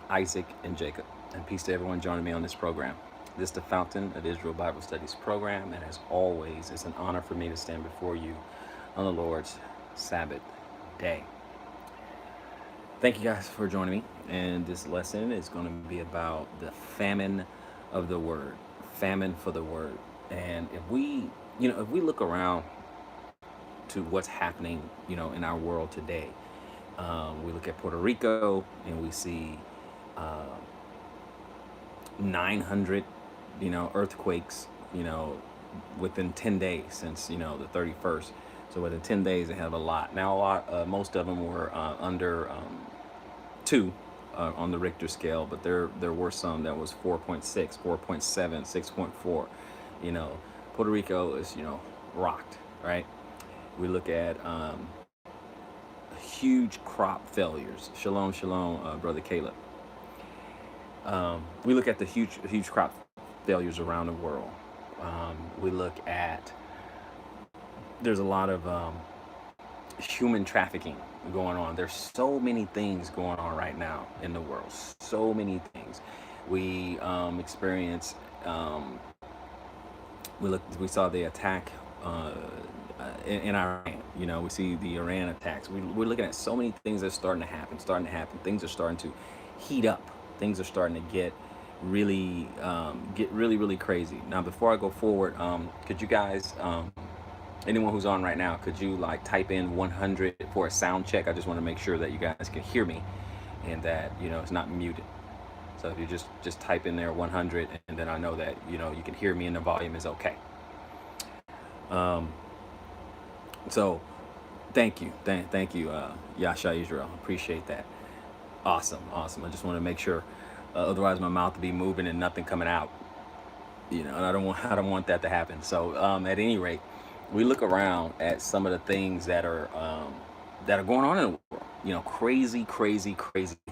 Isaac, and Jacob. And peace to everyone joining me on this program. This is the Fountain of Israel Bible Studies program, and as always, it's an honor for me to stand before you on the Lord's Sabbath day. Thank you guys for joining me, and this lesson is going to be about the famine of the word, famine for the word. And if we look around to what's happening, in our world today, we look at Puerto Rico and we see uh, 900, earthquakes, within 10 days since, the 31st. So within 10 days, they have a lot. Now, most of them were under two on the Richter scale, but there were some that was 4.6, 4.7, 6.4. You know, Puerto Rico is, rocked, right? We look at huge crop failures. Shalom, shalom, Brother Caleb. We look at the huge crop failures around the world. We look at there's a lot of human trafficking going on. There's so many things going on right now in the world. So many things. We experience. We saw the attack in Iran. We see the Iran attacks. We're looking at so many things that's starting to happen. Things are starting to heat up. Things are starting to get really crazy. Now, before I go forward, could you guys, anyone who's on right now, could you like type in 100 for a sound check? I just want to make sure that you guys can hear me and that it's not muted. So if you just type in there 100, and then I know that you can hear me and the volume is okay. Um, so thank you, thank you, Yasha Israel. Appreciate that. Awesome. I just want to make sure. Otherwise, my mouth will be moving and nothing coming out. And I don't want that to happen. So at any rate, we look around at some of the things that are going on in the world. Crazy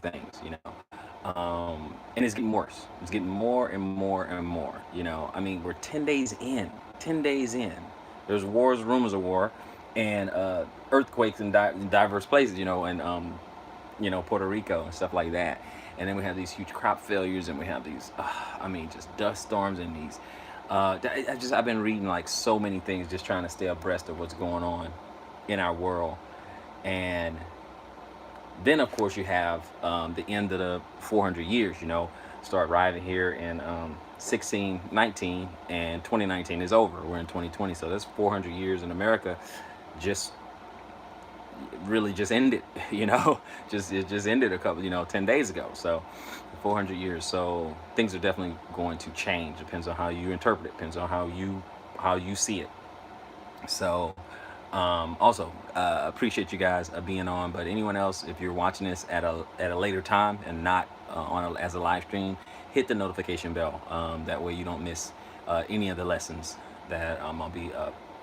things. And it's getting worse. It's getting more and more and more. I mean, we're 10 days in. 10 days in. There's wars, rumors of war, and earthquakes in diverse places. And Puerto Rico and stuff like that. And then we have these huge crop failures, and we have these, just dust storms and these. I've been reading like so many things, just trying to stay abreast of what's going on in our world. And then, of course, you have the end of the 400 years. Start arriving here in 1619, and 2019 is over. We're in 2020, so that's 400 years in America. Just really just ended, it just ended a couple, 10 days ago. So 400 years. So things are definitely going to change. Depends on how you interpret it. Depends on how you see it. So also appreciate you guys being on. But anyone else, if you're watching this at a later time and not as a live stream, hit the notification bell. That way you don't miss any of the lessons that I'll be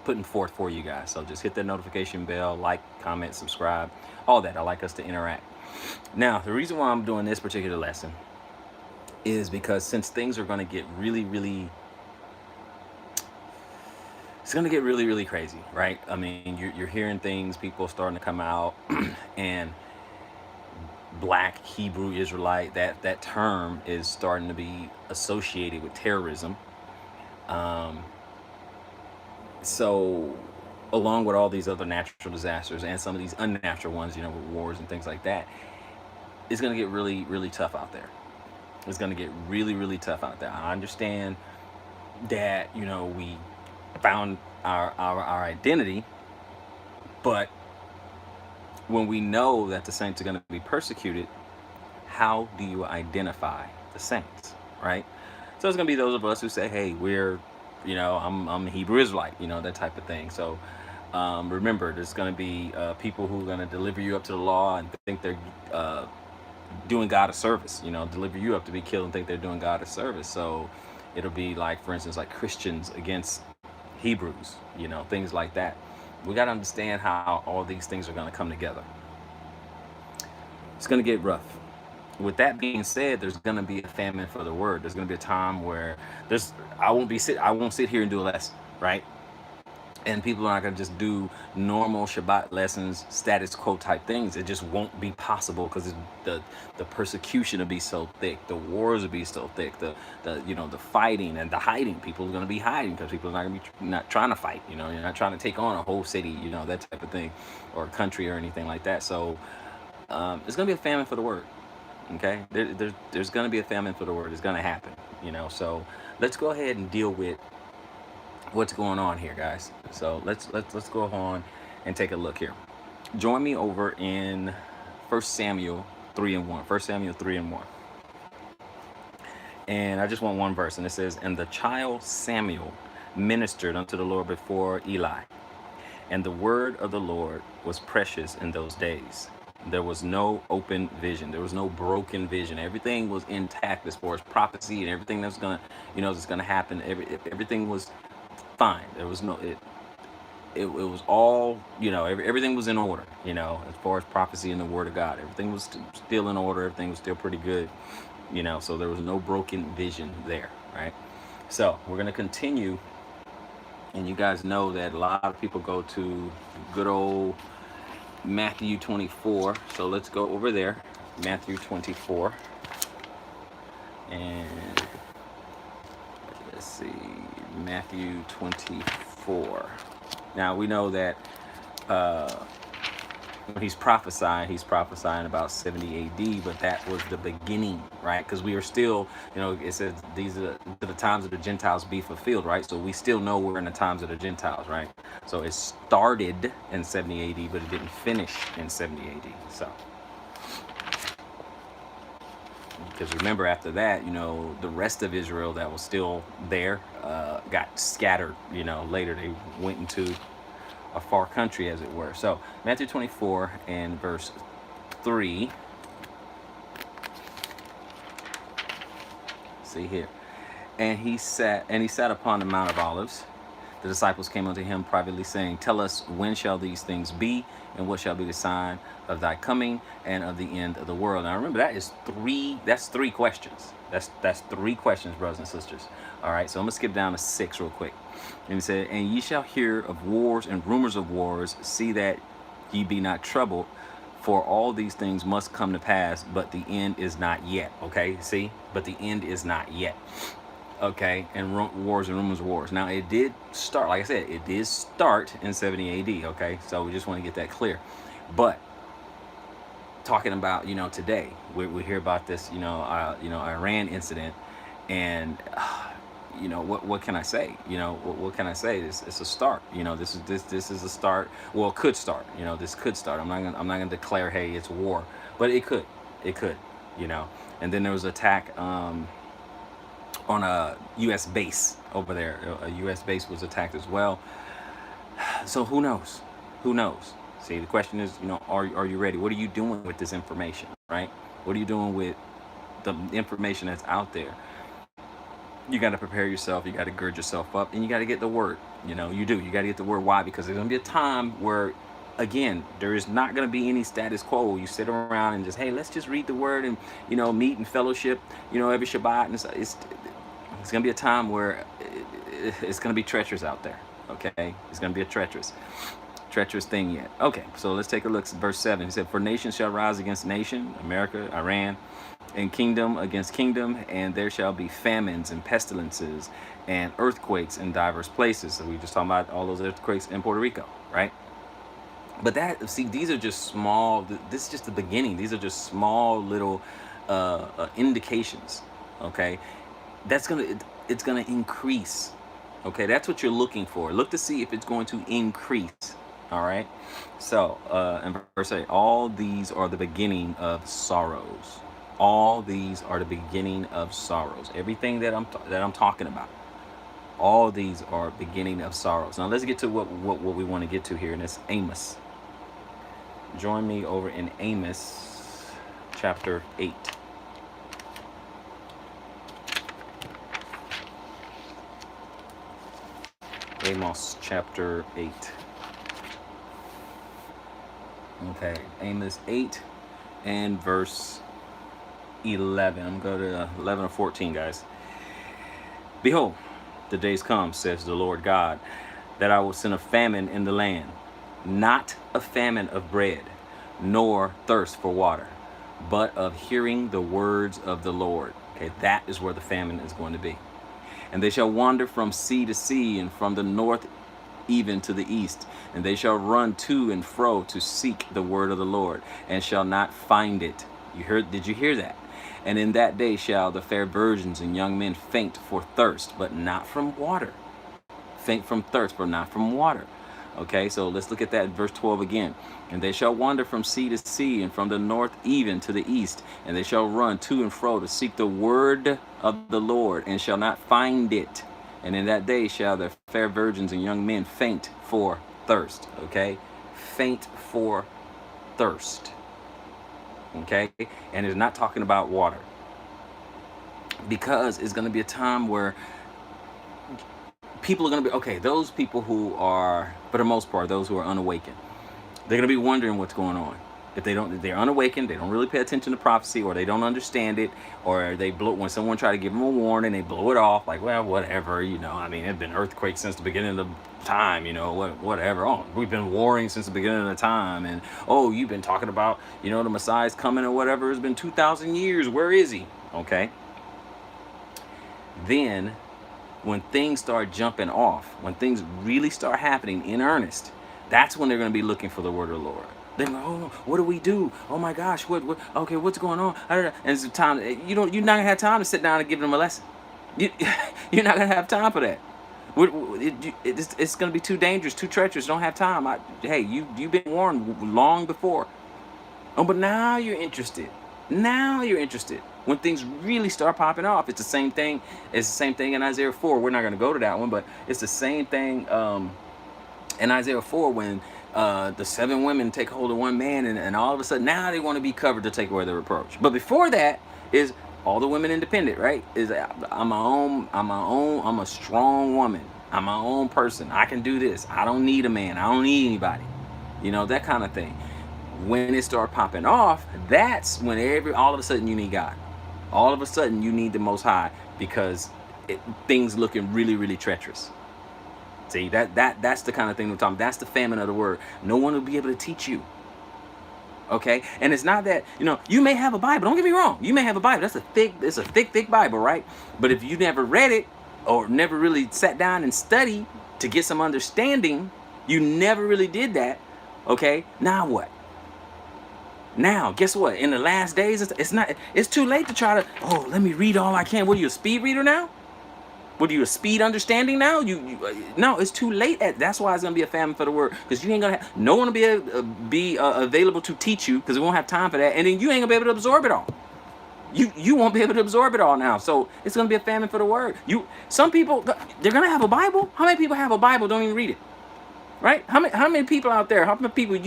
putting forth for you guys. So just hit that notification bell, like, comment, subscribe, all that. I like us to interact. Now, the reason why I'm doing this particular lesson is because since things are going to get it's going to get really crazy, right? I mean, you're hearing things, people starting to come out, and Black Hebrew Israelite, that term is starting to be associated with terrorism. So along with all these other natural disasters and some of these unnatural ones, with wars and things like that, it's going to get really tough out there. It's going to get really tough out there. I understand that, we found our identity, but when we know that the saints are going to be persecuted, how do you identify the saints, right? So it's going to be those of us who say, hey, we're I'm a Hebrew Israelite, that type of thing. So remember, there's going to be people who are going to deliver you up to the law and think they're doing God a service, deliver you up to be killed and think they're doing God a service. So it'll be like, for instance, like Christians against Hebrews, things like that. We got to understand how all these things are going to come together. It's going to get rough. With that being said, there's going to be a famine for the word. There's going to be a time where I won't sit here and do a lesson, right? and people are not going to just do normal Shabbat lessons, status quo type things. It just won't be possible because the persecution will be so thick, the wars will be so thick, the fighting and the hiding. People are going to be hiding because people are not going to be not trying to fight. You're not trying to take on a whole city, that type of thing, or a country or anything like that. So it's going to be a famine for the word. Okay, there's going to be a famine for the word. It's going to happen. So let's go ahead and deal with what's going on here, guys. So let's go on and take a look here. Join me over in 1 Samuel 3:1. 1 Samuel 3:1. And I just want one verse, and it says, "And the child Samuel ministered unto the Lord before Eli, and the word of the Lord was precious in those days. There was no open vision. There was no broken vision. Everything was intact as far as prophecy and everything that's gonna happen. Everything was fine. There was no it was all everything was in order. As far as prophecy and the word of God, everything was still in order. Everything was still pretty good. So there was no broken vision there, right? So we're gonna continue, and you guys know that a lot of people go to good old Matthew 24. So let's go over there, Matthew 24, and let's see, Matthew 24. Now we know that when he's prophesying about 70 AD, but that was the beginning, right? Because we are still, it says these are the times of the Gentiles be fulfilled, right? So we still know we're in the times of the Gentiles, right? So it started in 70 AD, but it didn't finish in 70 AD. So, because remember, after that, the rest of Israel that was still there got scattered. Later they went into a far country, as it were. So Matthew 24 and verse 3. See here. And he sat upon the Mount of Olives. The disciples came unto him privately, saying, Tell us, when shall these things be, and what shall be the sign of thy coming and of the end of the world? Now remember, that's three questions. That's three questions, brothers and sisters. All right, so I'm gonna skip down to 6 real quick. And he said, And ye shall hear of wars and rumors of wars. See that ye be not troubled, for all these things must come to pass, but the end is not yet. Okay, see? But the end is not yet. Okay, and wars and rumors of wars. Now, it did start, like I said, it did start in 70 AD. Okay, so we just want to get that clear. But talking about, today, we hear about this, Iran incident, and what can I say? What can I say? It's a start. This is a start. Well, it could start. This could start. I'm not gonna declare, hey, it's war, but it could. And then there was an attack on a U.S. base over there. A U.S. base was attacked as well. So who knows? Who knows? See, the question is, are you ready? What are you doing with this information, right? What are you doing with the information that's out there? You got to prepare yourself. You got to gird yourself up, and you got to get the word. You got to get the word. Why? Because there's going to be a time where, again, there is not going to be any status quo. You sit around and just, hey, let's just read the word and, meet and fellowship, every Shabbat. And it's going to be a time where it's going to be treacherous out there. Okay. It's going to be a treacherous thing yet. Okay. So let's take a look at verse 7. He said, For nation shall rise against nation, America, Iran, and kingdom against kingdom, and there shall be famines and pestilences and earthquakes in diverse places. So we just talking about all those earthquakes in Puerto Rico, right? But these are just small. This is just the beginning. These are just small little indications. Okay, it's gonna increase. Okay, that's what you're looking for. Look to see if it's going to increase. All right. So in verse 8, all these are the beginning of sorrows. All these are the beginning of sorrows. Everything that I'm talking about, all these are beginning of sorrows. Now let's get to what we want to get to here, and it's Amos. Join me over in Amos chapter 8. Amos chapter 8. Okay, Amos 8 and verse 11. I'm going to go to 11 or 14, guys. Behold, the days come, says the Lord God, that I will send a famine in the land, not a famine of bread, nor thirst for water, but of hearing the words of the Lord. Okay, that is where the famine is going to be. And they shall wander from sea to sea, and from the north even to the east, and they shall run to and fro to seek the word of the Lord, and shall not find it. Did you hear that? And in that day shall the fair virgins and young men faint for thirst, but not from water. Faint from thirst, but not from water. Okay, so let's look at that in verse 12 again. And they shall wander from sea to sea, and from the north even to the east, and they shall run to and fro to seek the word of the Lord, and shall not find it. And in that day shall the fair virgins and young men faint for thirst. Okay, faint for thirst. Okay, and it's not talking about water, because it's going to be a time where people are going to be, okay, those people who are, for the most part, those who are unawakened, they're going to be wondering what's going on. If they're unawakened, they don't really pay attention to prophecy, or they don't understand it, or they blow, when someone try to give them a warning, they blow it off like, well, whatever, I mean, there've been earthquakes since the beginning of time, whatever. Oh, we've been warring since the beginning of time, and oh, you've been talking about, the Messiah's coming or whatever. It's been 2,000 years. Where is he? Okay. Then, when things start jumping off, when things really start happening in earnest, that's when they're going to be looking for the word of the Lord. They're like, oh, what do we do? Oh my gosh, okay, what's going on? And it's time, you're not going to have time to sit down and give them a lesson. You're not going to have time for that. It's going to be too dangerous, too treacherous. Don't have time. Hey, you've been warned long before. Oh, but now you're interested. Now you're interested. When things really start popping off, it's the same thing. It's the same thing in Isaiah 4. We're not going to go to that one, but it's the same thing in Isaiah 4 when the 7 women take hold of one man, and all of a sudden now they want to be covered to take away the reproach. But before that is all the women independent, right? Is I'm a strong woman. I'm my own person. I can do this. I don't need a man. I don't need anybody. That kind of thing. When it starts popping off, that's when all of a sudden you need God. All of a sudden you need the Most High, because things looking really, really treacherous. See, that's the kind of thing we're talking about. That's the famine of the word. No one will be able to teach you. Okay? And it's not that, you may have a Bible. Don't get me wrong. You may have a Bible. It's a thick Bible, right? But if you never read it, or never really sat down and studied to get some understanding, you never really did that. Okay? Now what? Now, guess what? In the last days, it's too late to try to, let me read all I can. What are you, a speed reader now? What are you, a speed understanding now? No, it's too late. That's why it's going to be a famine for the word, because you ain't going to have, no one will be available to teach you, because we won't have time for that. And then you ain't going to be able to absorb it all. You won't be able to absorb it all now. So it's going to be a famine for the word. Some people, they're going to have a Bible. How many people have a Bible, don't even read it? Right? How many people out there, how many people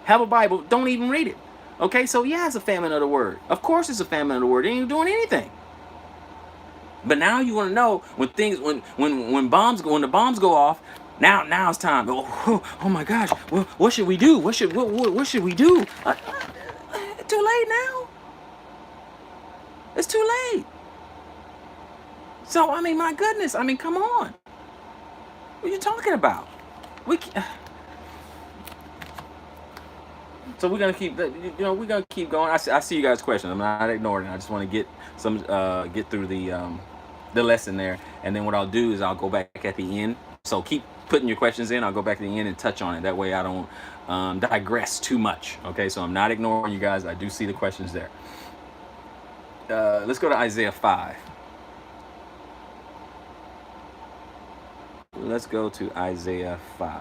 have a Bible, don't even read it? Okay, so yeah, it's a famine of the word. Of course it's a famine of the word. They ain't doing anything. But now you want to know when the bombs go off. Now it's time. Oh my gosh. Well, what should we do? What should we do? It's too late now. It's too late. So I mean, my goodness. I mean, come on. What are you talking about? So we're gonna keep, we're gonna keep going. I see you guys' questions. I'm not ignoring it. I just want to get through the lesson there, and then what I'll do is I'll go back at the end. So keep putting your questions in. I'll go back to the end and touch on it. That way I don't digress too much. Okay, so I'm not ignoring you guys. I do see the questions there. Let's go to Isaiah 5. Let's go to Isaiah 5.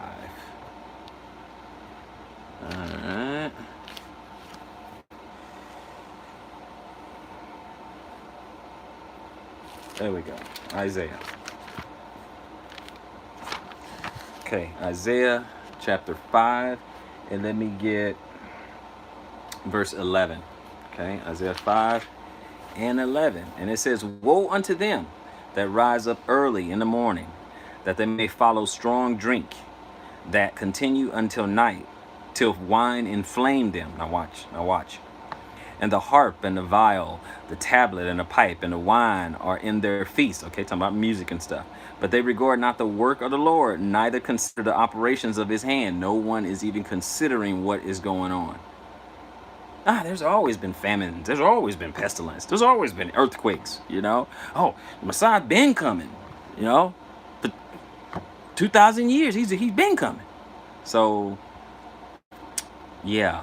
All right. There we go. Isaiah. Okay, Isaiah chapter 5, and let me get verse 11. Okay, Isaiah 5 and 11. And it says, "Woe unto them that rise up early in the morning, that they may follow strong drink, that continue until night, till wine inflame them." Now watch. And the harp and the viol, the tablet and the pipe and the wine are in their feast. Okay, talking about music and stuff. But they regard not the work of the Lord, neither consider the operations of his hand. No one is even considering what is going on. There's always been famines. There's always been pestilence. There's always been earthquakes, you know. Oh, Messiah been coming, you know. For 2,000 years, he's been coming. So, yeah.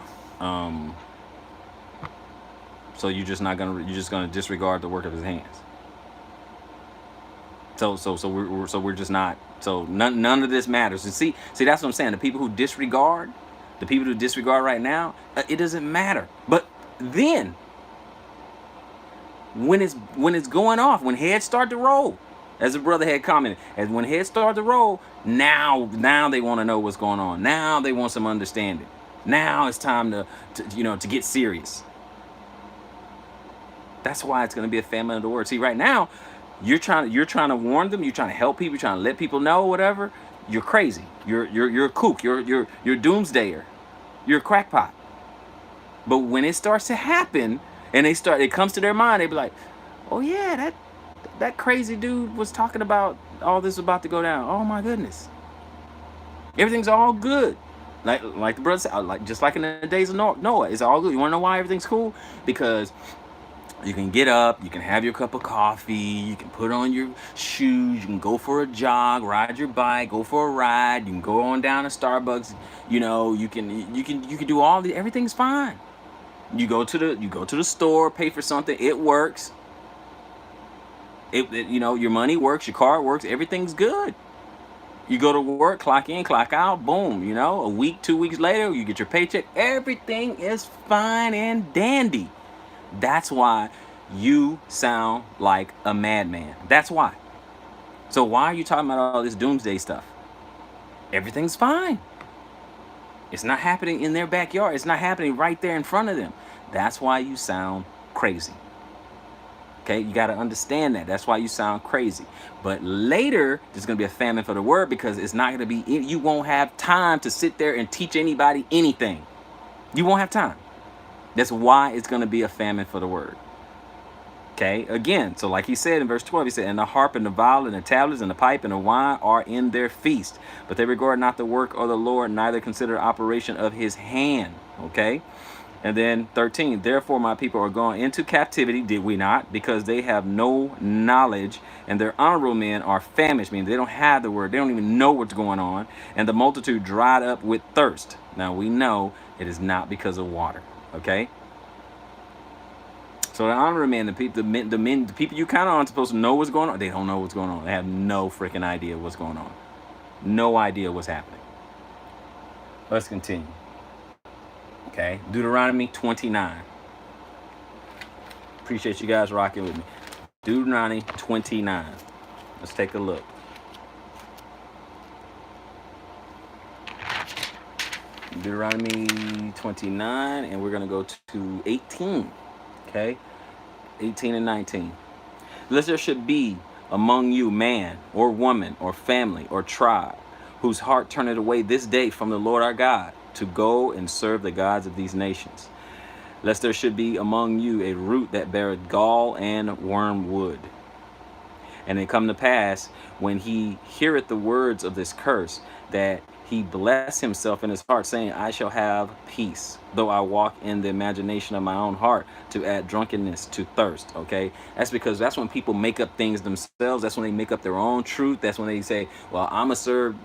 So you're just gonna disregard the work of his hands. So we're just not. So none of this matters. And see, that's what I'm saying. The people who disregard right now, it doesn't matter. But then, when it's going off, when heads start to roll, as a brother had commented, as when heads start to roll, now they want to know what's going on. Now they want some understanding. Now it's time to get serious. That's why it's going to be a famine of the word. See, right now, you're trying to warn them. You're trying to help people. You're trying to let people know whatever. You're crazy. You're a kook. You're doomsdayer. You're a crackpot. But when it starts to happen, and it comes to their mind, they be like, "Oh yeah, that crazy dude was talking about all this about to go down. Oh my goodness, everything's all good." Like the brother said, just like in the days of Noah, it's all good. You want to know why everything's cool? Because you can get up, you can have your cup of coffee, you can put on your shoes, you can go for a jog, ride your bike, go for a ride, you can go on down to Starbucks, you can do everything's fine. You go to the store, pay for something, it works. Your money works, your card works, everything's good. You go to work, clock in, clock out, boom, a week, 2 weeks later, you get your paycheck, everything is fine and dandy. That's why you sound like a madman. That's why. So why are you talking about all this doomsday stuff? Everything's fine. It's not happening in their backyard. It's not happening right there in front of them. That's why you sound crazy. Okay, you got to understand that. That's why you sound crazy. But later, there's going to be a famine for the word, because it's not going to be, you won't have time to sit there and teach anybody anything. You won't have time. That's why it's going to be a famine for the word. Okay, again, so like he said in verse 12, he said, and the harp and the viol and the tablets and the pipe and the wine are in their feast, but they regard not the work of the Lord, neither consider the operation of his hand. Okay, and then 13, therefore my people are gone into captivity, did we not? Because they have no knowledge, and their honorable men are famished, meaning they don't have the word, they don't even know what's going on, and the multitude dried up with thirst. Now we know it is not because of water. Okay, so the honorable man, the people you count on, supposed to know what's going on. They don't know what's going on. They have no freaking idea what's going on. No idea what's happening. Let's continue. Okay, Deuteronomy 29. Appreciate you guys rocking with me. Deuteronomy 29. Let's take a look. Deuteronomy 29, and we're going to go to 18. Okay, 18 and 19. Lest there should be among you man or woman or family or tribe whose heart turneth away this day from the Lord our God to go and serve the gods of these nations. Lest there should be among you a root that beareth gall and wormwood. And it come to pass, when he heareth the words of this curse, that he bless himself in his heart, saying, I shall have peace, though I walk in the imagination of my own heart, to add drunkenness to thirst. Okay, that's because that's when people make up things themselves. That's when they make up their own truth. That's when they say, well, I'ma serve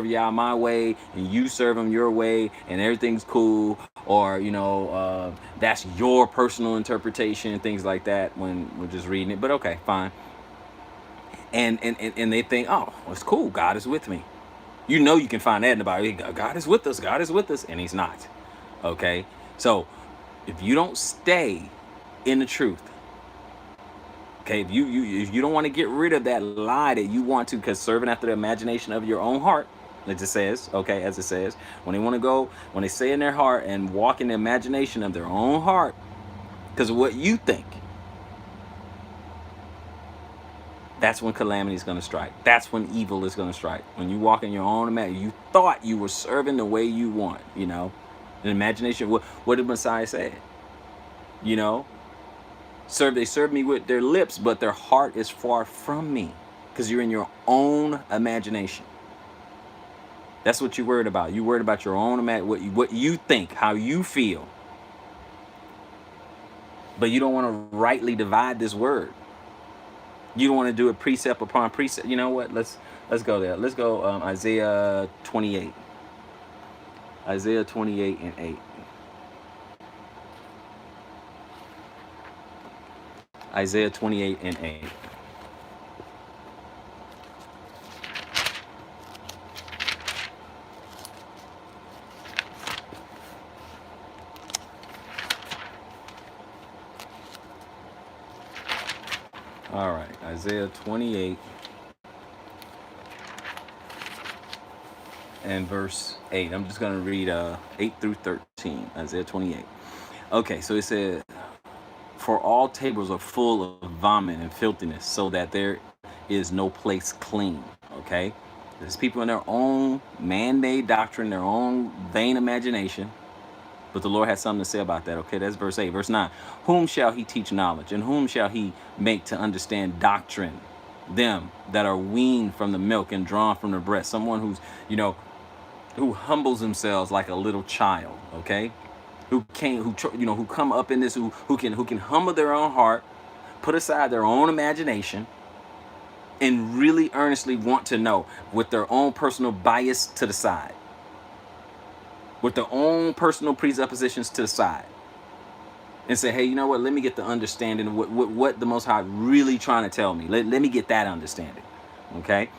y'all my way, and you serve them your way, and everything's cool. Or that's your personal interpretation, things like that, when we're just reading it. But okay, fine. And they think, oh, well, it's cool, God is with me. You can find that in the Bible. God is with us. God is with us. And he's not. Okay. So if you don't stay in the truth, okay, if you don't want to get rid of that lie that you want to, because serving after the imagination of your own heart, as it says, okay, as it says, when they say in their heart and walk in the imagination of their own heart, because of what you think, that's when calamity is going to strike. That's when evil is going to strike. When you walk in your own imagination, you thought you were serving the way you want, in imagination. What did Messiah say? You know, they serve me with their lips, but their heart is far from me, because you're in your own imagination. That's what you're worried about. You're worried about your own what you think, how you feel, but you don't want to rightly divide this word. You don't want to do it precept upon precept. You know what? Let's go there. Let's go Isaiah 28. Isaiah 28 and 8. Isaiah 28 and 8. All right, Isaiah 28 and verse 8. I'm just going to read 8 through 13. Isaiah 28. Okay, so it said, "For all tables are full of vomit and filthiness, so that there is no place clean." Okay? There's people in their own man-made doctrine, their own vain imagination. But the Lord has something to say about that. Okay, that's verse 8. Verse 9. "Whom shall he teach knowledge? And whom shall he make to understand doctrine? Them that are weaned from the milk and drawn from the breast." Someone who's, who humbles themselves like a little child. Okay, who come up in this, who can humble their own heart, put aside their own imagination, and really earnestly want to know, with their own personal bias to the side, with their own personal presuppositions to the side, and say, hey, you know what? Let me get the understanding of what the Most High really trying to tell me. Let me get that understanding. Okay.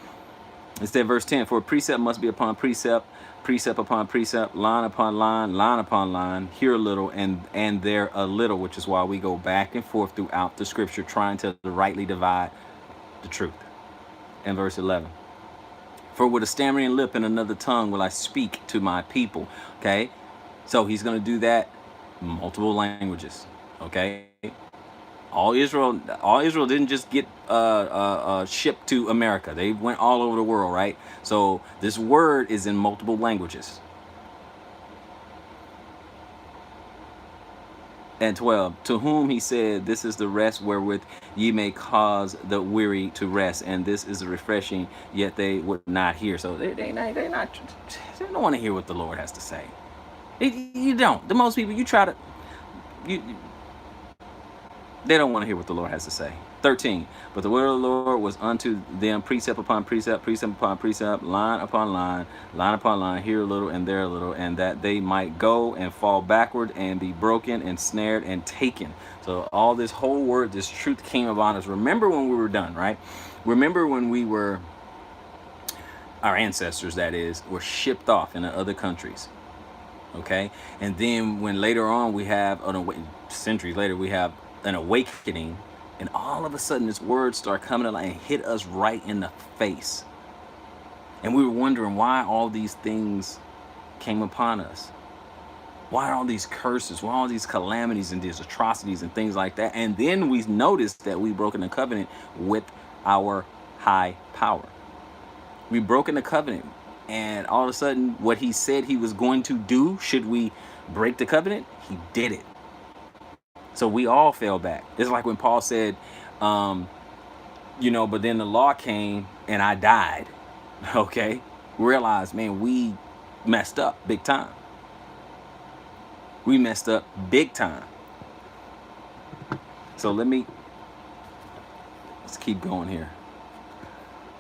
Instead, verse 10, "For precept must be upon precept, precept upon precept, line upon line, line upon line, here a little and there a little," which is why we go back and forth throughout the scripture trying to rightly divide the truth. And verse 11, "For with a stammering lip and another tongue will I speak to my people." Okay, so he's going to do that multiple languages. Okay, all Israel didn't just get shipped to America. They went all over the world, right? So this word is in multiple languages. And 12, "To whom he said, this is the rest wherewith ye may cause the weary to rest, and this is refreshing, yet they would not hear." So they don't want to hear what the Lord has to say. You don't. The most people, you try to, they don't want to hear what the Lord has to say. 13, "But the word of the Lord was unto them precept upon precept, precept upon precept, line upon line, line upon line, here a little and there a little, and that they might go and fall backward and be broken and snared and taken." So all this whole word, this truth came upon us. Remember when we were done, right? Remember when we were, our ancestors, that is, were shipped off into other countries. Okay? And then when later on we have, centuries later, we have an awakening, and all of a sudden this word started coming to light and hit us right in the face. And we were wondering why all these things came upon us. Why all these curses? Why all these calamities and these atrocities and things like that? And then we noticed that we broken the covenant with our high power. We broken the covenant. And all of a sudden, what he said he was going to do, should we break the covenant, he did it. So we all fell back. It's like when Paul said, but then the law came and I died. Okay? Realize, man, we messed up big time. We messed up big time. So let's keep going here.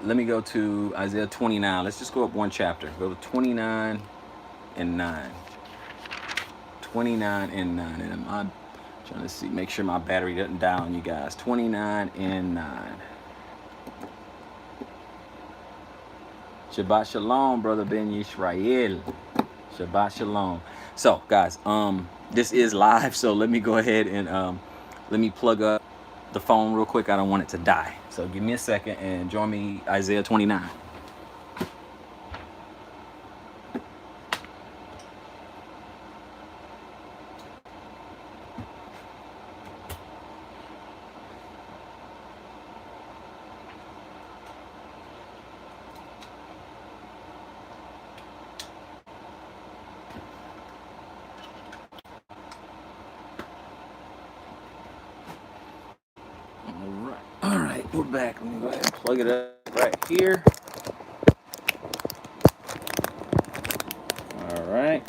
Let me go to Isaiah 29. Let's just go up one chapter. Go to 29 and 9. 29 and 9. And I'm trying to see, make sure my battery doesn't die on you guys. 29 and 9. Shabbat shalom, brother Ben Yisrael. Shabbat shalom. So, guys, this is live, so let me go ahead and let me plug up the phone real quick. I don't want it to die. So give me a second and join me, Isaiah 29. pull it back. Let me go ahead and plug it up right here. All right.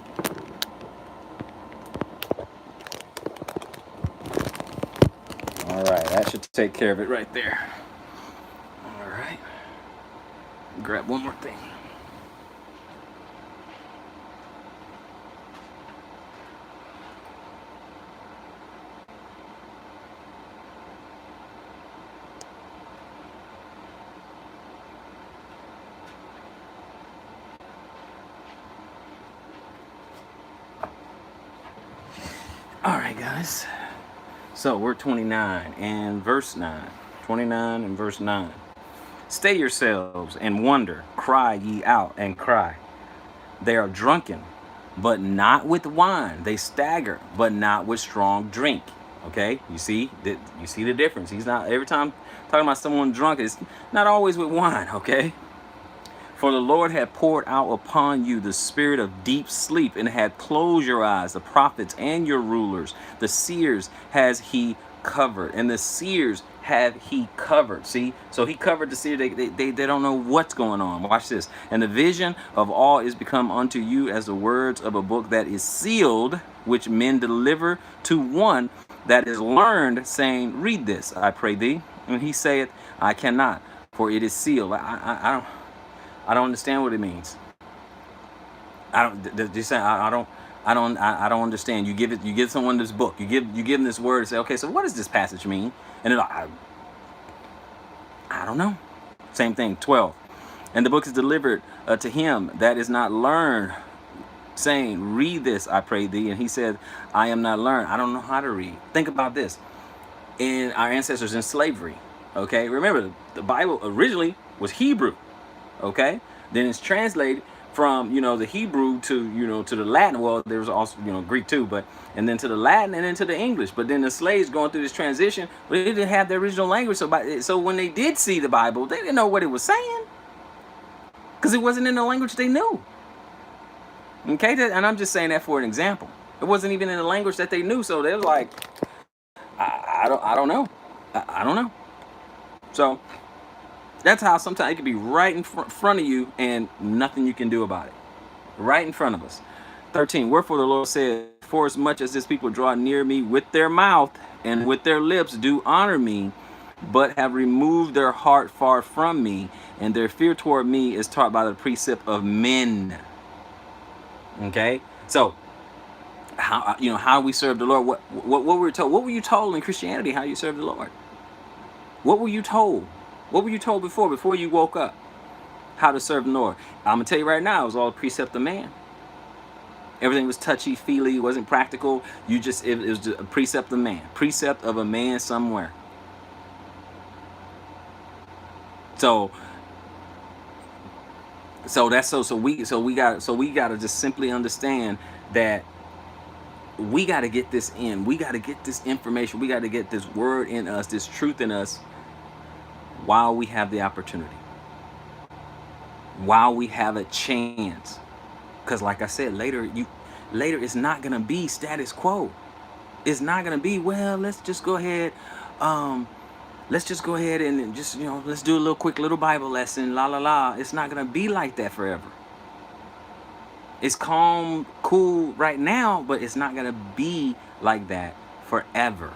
All right, that should take care of it right there. All right. Grab one more thing. All right, guys. So we're 29 and verse 9. 29 and verse 9. Stay yourselves and wonder, cry ye out and cry. They are drunken, but not with wine. They stagger, but not with strong drink. Okay, you see the difference. He's not every time talking about someone drunk. It's not always with wine. Okay. For the Lord had poured out upon you the spirit of deep sleep, and had closed your eyes, the prophets and your rulers. The seers has he covered, and the seers have he covered. See, so he covered the seer. They don't know what's going on. Watch this. And the vision of all is become unto you as the words of a book that is sealed, which men deliver to one that is learned, saying, read this, I pray thee. And he saith, I cannot, for it is sealed. I don't understand what it means. I don't understand. You give someone this book. You give them this word and say, okay, so what does this passage mean? And they're like, I don't know. Same thing, 12. And the book is delivered to him that is not learned, saying, read this, I pray thee. And he said, I am not learned. I don't know how to read. Think about this. In our ancestors in slavery, okay? Remember, the Bible originally was Hebrew. Okay, then it's translated from the Hebrew to to the Latin. Well, there was also Greek too, but and then to the Latin and then to the English. But then the slaves going through this transition, but they didn't have their original language. So when they did see the Bible, they didn't know what it was saying because it wasn't in the language they knew. Okay, and I'm just saying that for an example. It wasn't even in the language that they knew, so they was like, I don't know, I don't know. So. That's how sometimes it could be right in front of you and nothing you can do about it. Right in front of us. 13. Wherefore the Lord said, for as much as this people draw near me with their mouth and with their lips do honor me, but have removed their heart far from me, and their fear toward me is taught by the precept of men. Okay? So, how we serve the Lord. What were told? What were you told in Christianity how you serve the Lord? What were you told? What were you told before you woke up? How to serve the Lord? I'm gonna tell you right now, it was all a precept of man. Everything was touchy-feely, it wasn't practical. It was just a precept of man, precept of a man somewhere. So we gotta just simply understand that we gotta get this in. We gotta get this information. We gotta get this word in us, this truth in us, while we have the opportunity, while we have a chance. Because like I said, later it's not gonna be status quo. It's not gonna be, well, let's just go ahead and just let's do a little Bible lesson, la la la. It's not gonna be like that forever. It's calm, cool right now, but it's not gonna be like that forever.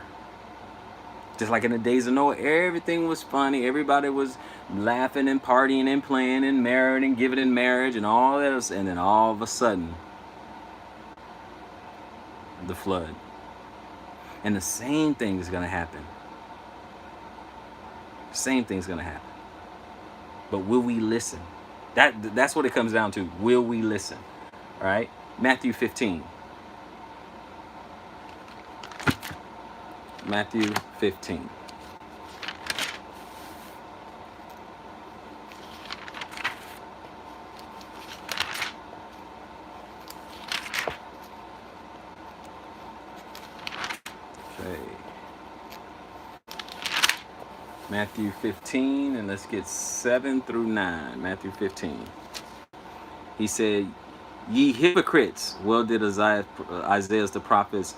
Just like in the days of Noah, everything was funny. Everybody was laughing and partying and playing and marrying and giving in marriage and all that. And then all of a sudden, the flood. And the same thing is going to happen. Same thing's going to happen. But will we listen? That's what it comes down to. Will we listen? All right? Matthew 15. Matthew 15. Okay. Matthew 15, and let's get 7 through 9. Matthew 15. He said, ye hypocrites, well did Isaiah the prophets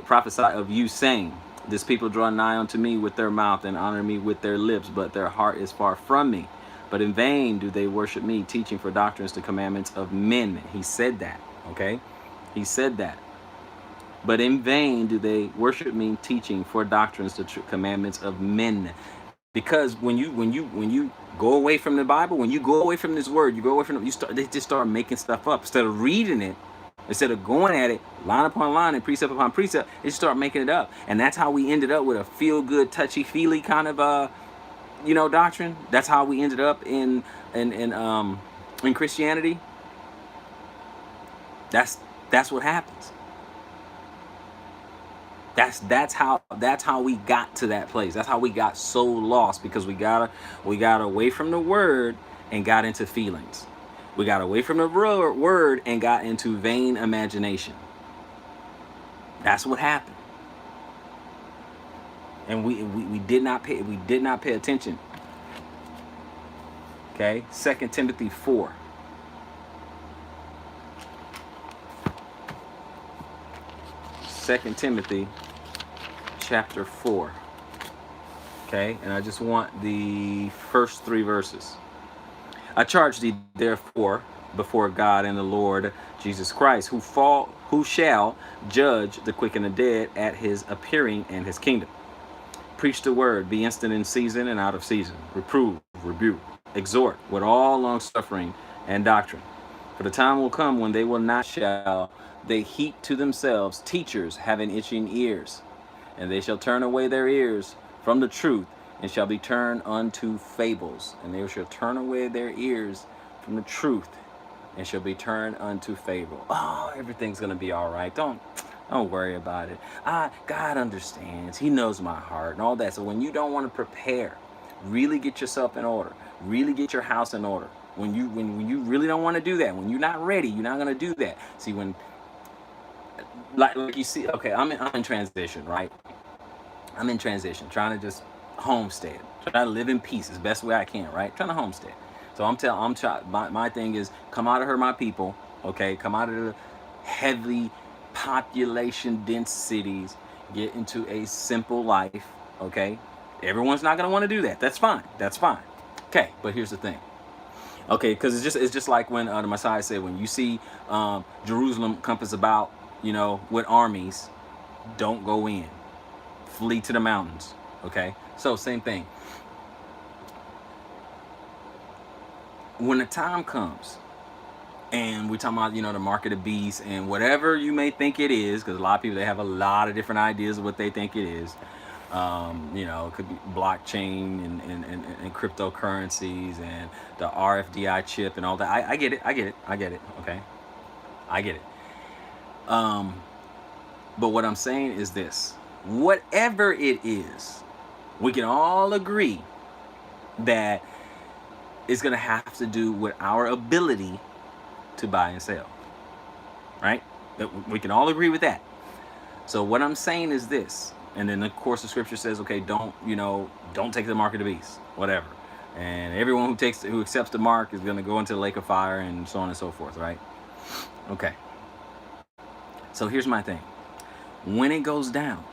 prophesy of you, saying, This people draw nigh unto me with their mouth and honor me with their lips, but their heart is far from me. But in vain do they worship me, teaching for doctrines the commandments of men. He said that, okay? He said that. But in vain do they worship me, teaching for doctrines the commandments of men. Because when you go away from the Bible, when you go away from this word, you go away from it, they just start making stuff up. Instead of reading it, instead of going at it line upon line and precept upon precept, they start making it up. And that's how we ended up with a feel-good, touchy-feely kind of doctrine. That's how we ended up in Christianity. That's what happens. That's how we got to that place. That's how we got so lost, because we got away from the word and got into feelings. We got away from the word and got into vain imagination. That's what happened. And we did not pay attention. Okay? 2 Timothy 4. Second Timothy chapter 4. Okay, and I just want the first 3 verses. I charge thee therefore before God and the Lord Jesus Christ, who shall judge the quick and the dead at his appearing and his kingdom. Preach the word, be instant in season and out of season. Reprove, rebuke, exhort with all long suffering and doctrine. For the time will come when they will not shall they heap to themselves teachers having itching ears, and they shall turn away their ears from the truth, and shall be turned unto fables. And they shall turn away their ears from the truth, and shall be turned unto fable. Oh, everything's gonna be all right. Don't worry about it. God understands. He knows my heart and all that. So when you don't want to prepare, really get yourself in order. Really get your house in order. When you really don't want to do that, when you're not ready, you're not gonna do that. See, when like you see, okay, I'm in transition, right? I'm in transition, trying to just homestead, trying to live in peace as best way I can, right? Trying to homestead. So my thing is, come out of her, my people, okay? Come out of the heavily population dense cities, get into a simple life, okay? Everyone's not gonna want to do that. That's fine. That's fine. Okay, but here's the thing. Okay, because it's just like when the Messiah said, when you see Jerusalem compass about, with armies, don't go in. Flee to the mountains. Okay, so same thing. When the time comes, and we're talking about, the mark of the beast and whatever you may think it is, because a lot of people, they have a lot of different ideas of what they think it is. It could be blockchain and cryptocurrencies and the RFDI chip and all that. I get it. Okay, I get it. But what I'm saying is this: whatever it is, we can all agree that it's going to have to do with our ability to buy and sell, right? We can all agree with that. So what I'm saying is this, and then of course the scripture says, okay, don't take the mark of the beast, whatever. And everyone who accepts the mark is going to go into the lake of fire, and so on and so forth, right? Okay. So here's my thing. When it goes down,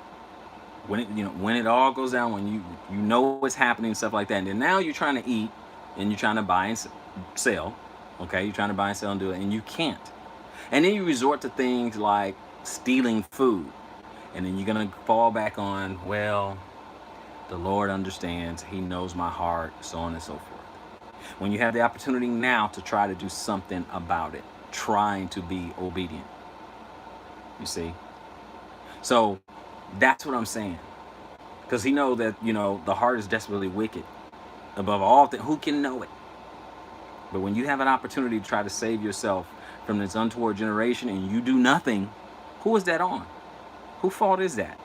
when it all goes down, when you know what's happening, stuff like that, and then now you're trying to eat and you're trying to buy and sell, okay? You're trying to buy and sell and do it, and you can't. And then you resort to things like stealing food. And then you're going to fall back on, well, the Lord understands. He knows my heart, so on and so forth. When you have the opportunity now to try to do something about it, trying to be obedient. You see? So that's what I'm saying. Because he knows that, the heart is desperately wicked. Above all things, who can know it? But when you have an opportunity to try to save yourself from this untoward generation and you do nothing, who is that on? Whose fault is that?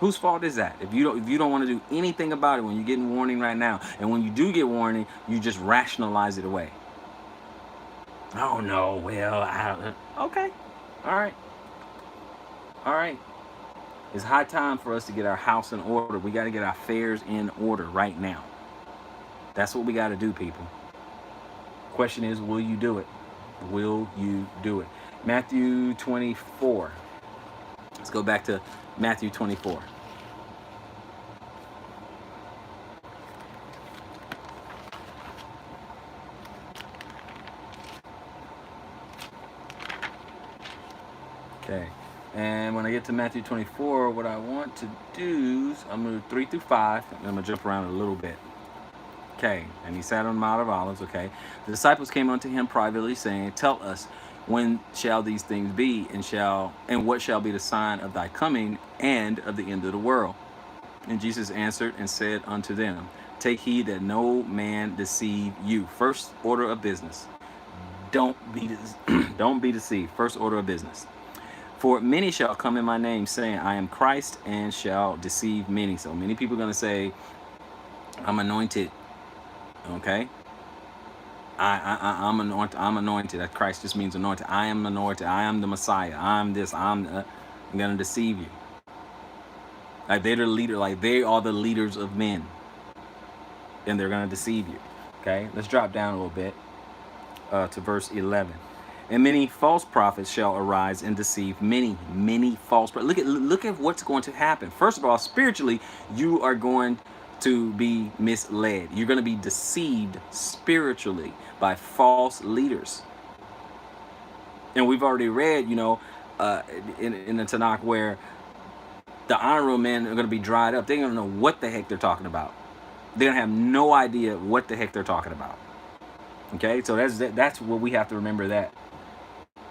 Whose fault is that? If you don't want to do anything about it when you're getting warning right now, and when you do get warning, you just rationalize it away. Oh no, well, okay, all right. It's high time for us to get our house in order. We got to get our affairs in order right now. That's what we got to do, people. Question is, will you do it? Will you do it? Matthew 24. Let's go back to Matthew 24. Okay. And when I get to Matthew 24, what I want to do is I'm going to do 3 through 5. And I'm going to jump around a little bit. Okay. And he sat on the Mount of Olives. Okay. The disciples came unto him privately, saying, Tell us, when shall these things be, and what shall be the sign of thy coming and of the end of the world? And Jesus answered and said unto them, Take heed that no man deceive you. First order of business. Don't be deceived. First order of business. For many shall come in my name, saying, I am Christ, and shall deceive many. So many people are going to say, I'm anointed. Okay? I'm anointed. I'm anointed. That Christ just means anointed. I am anointed. I am the Messiah. I'm this. I'm going to deceive you. Like they're the leader. Like they are the leaders of men. And they're going to deceive you. Okay? Let's drop down a little bit to verse 11. And many false prophets shall arise and deceive many false prophets. Look at what's going to happen. First of all, spiritually, you are going to be misled. You're going to be deceived spiritually by false leaders. And we've already read, in the Tanakh where the honorable men are going to be dried up. They're going to know what the heck they're talking about. They're going to have no idea what the heck they're talking about. Okay, so that's what we have to remember, that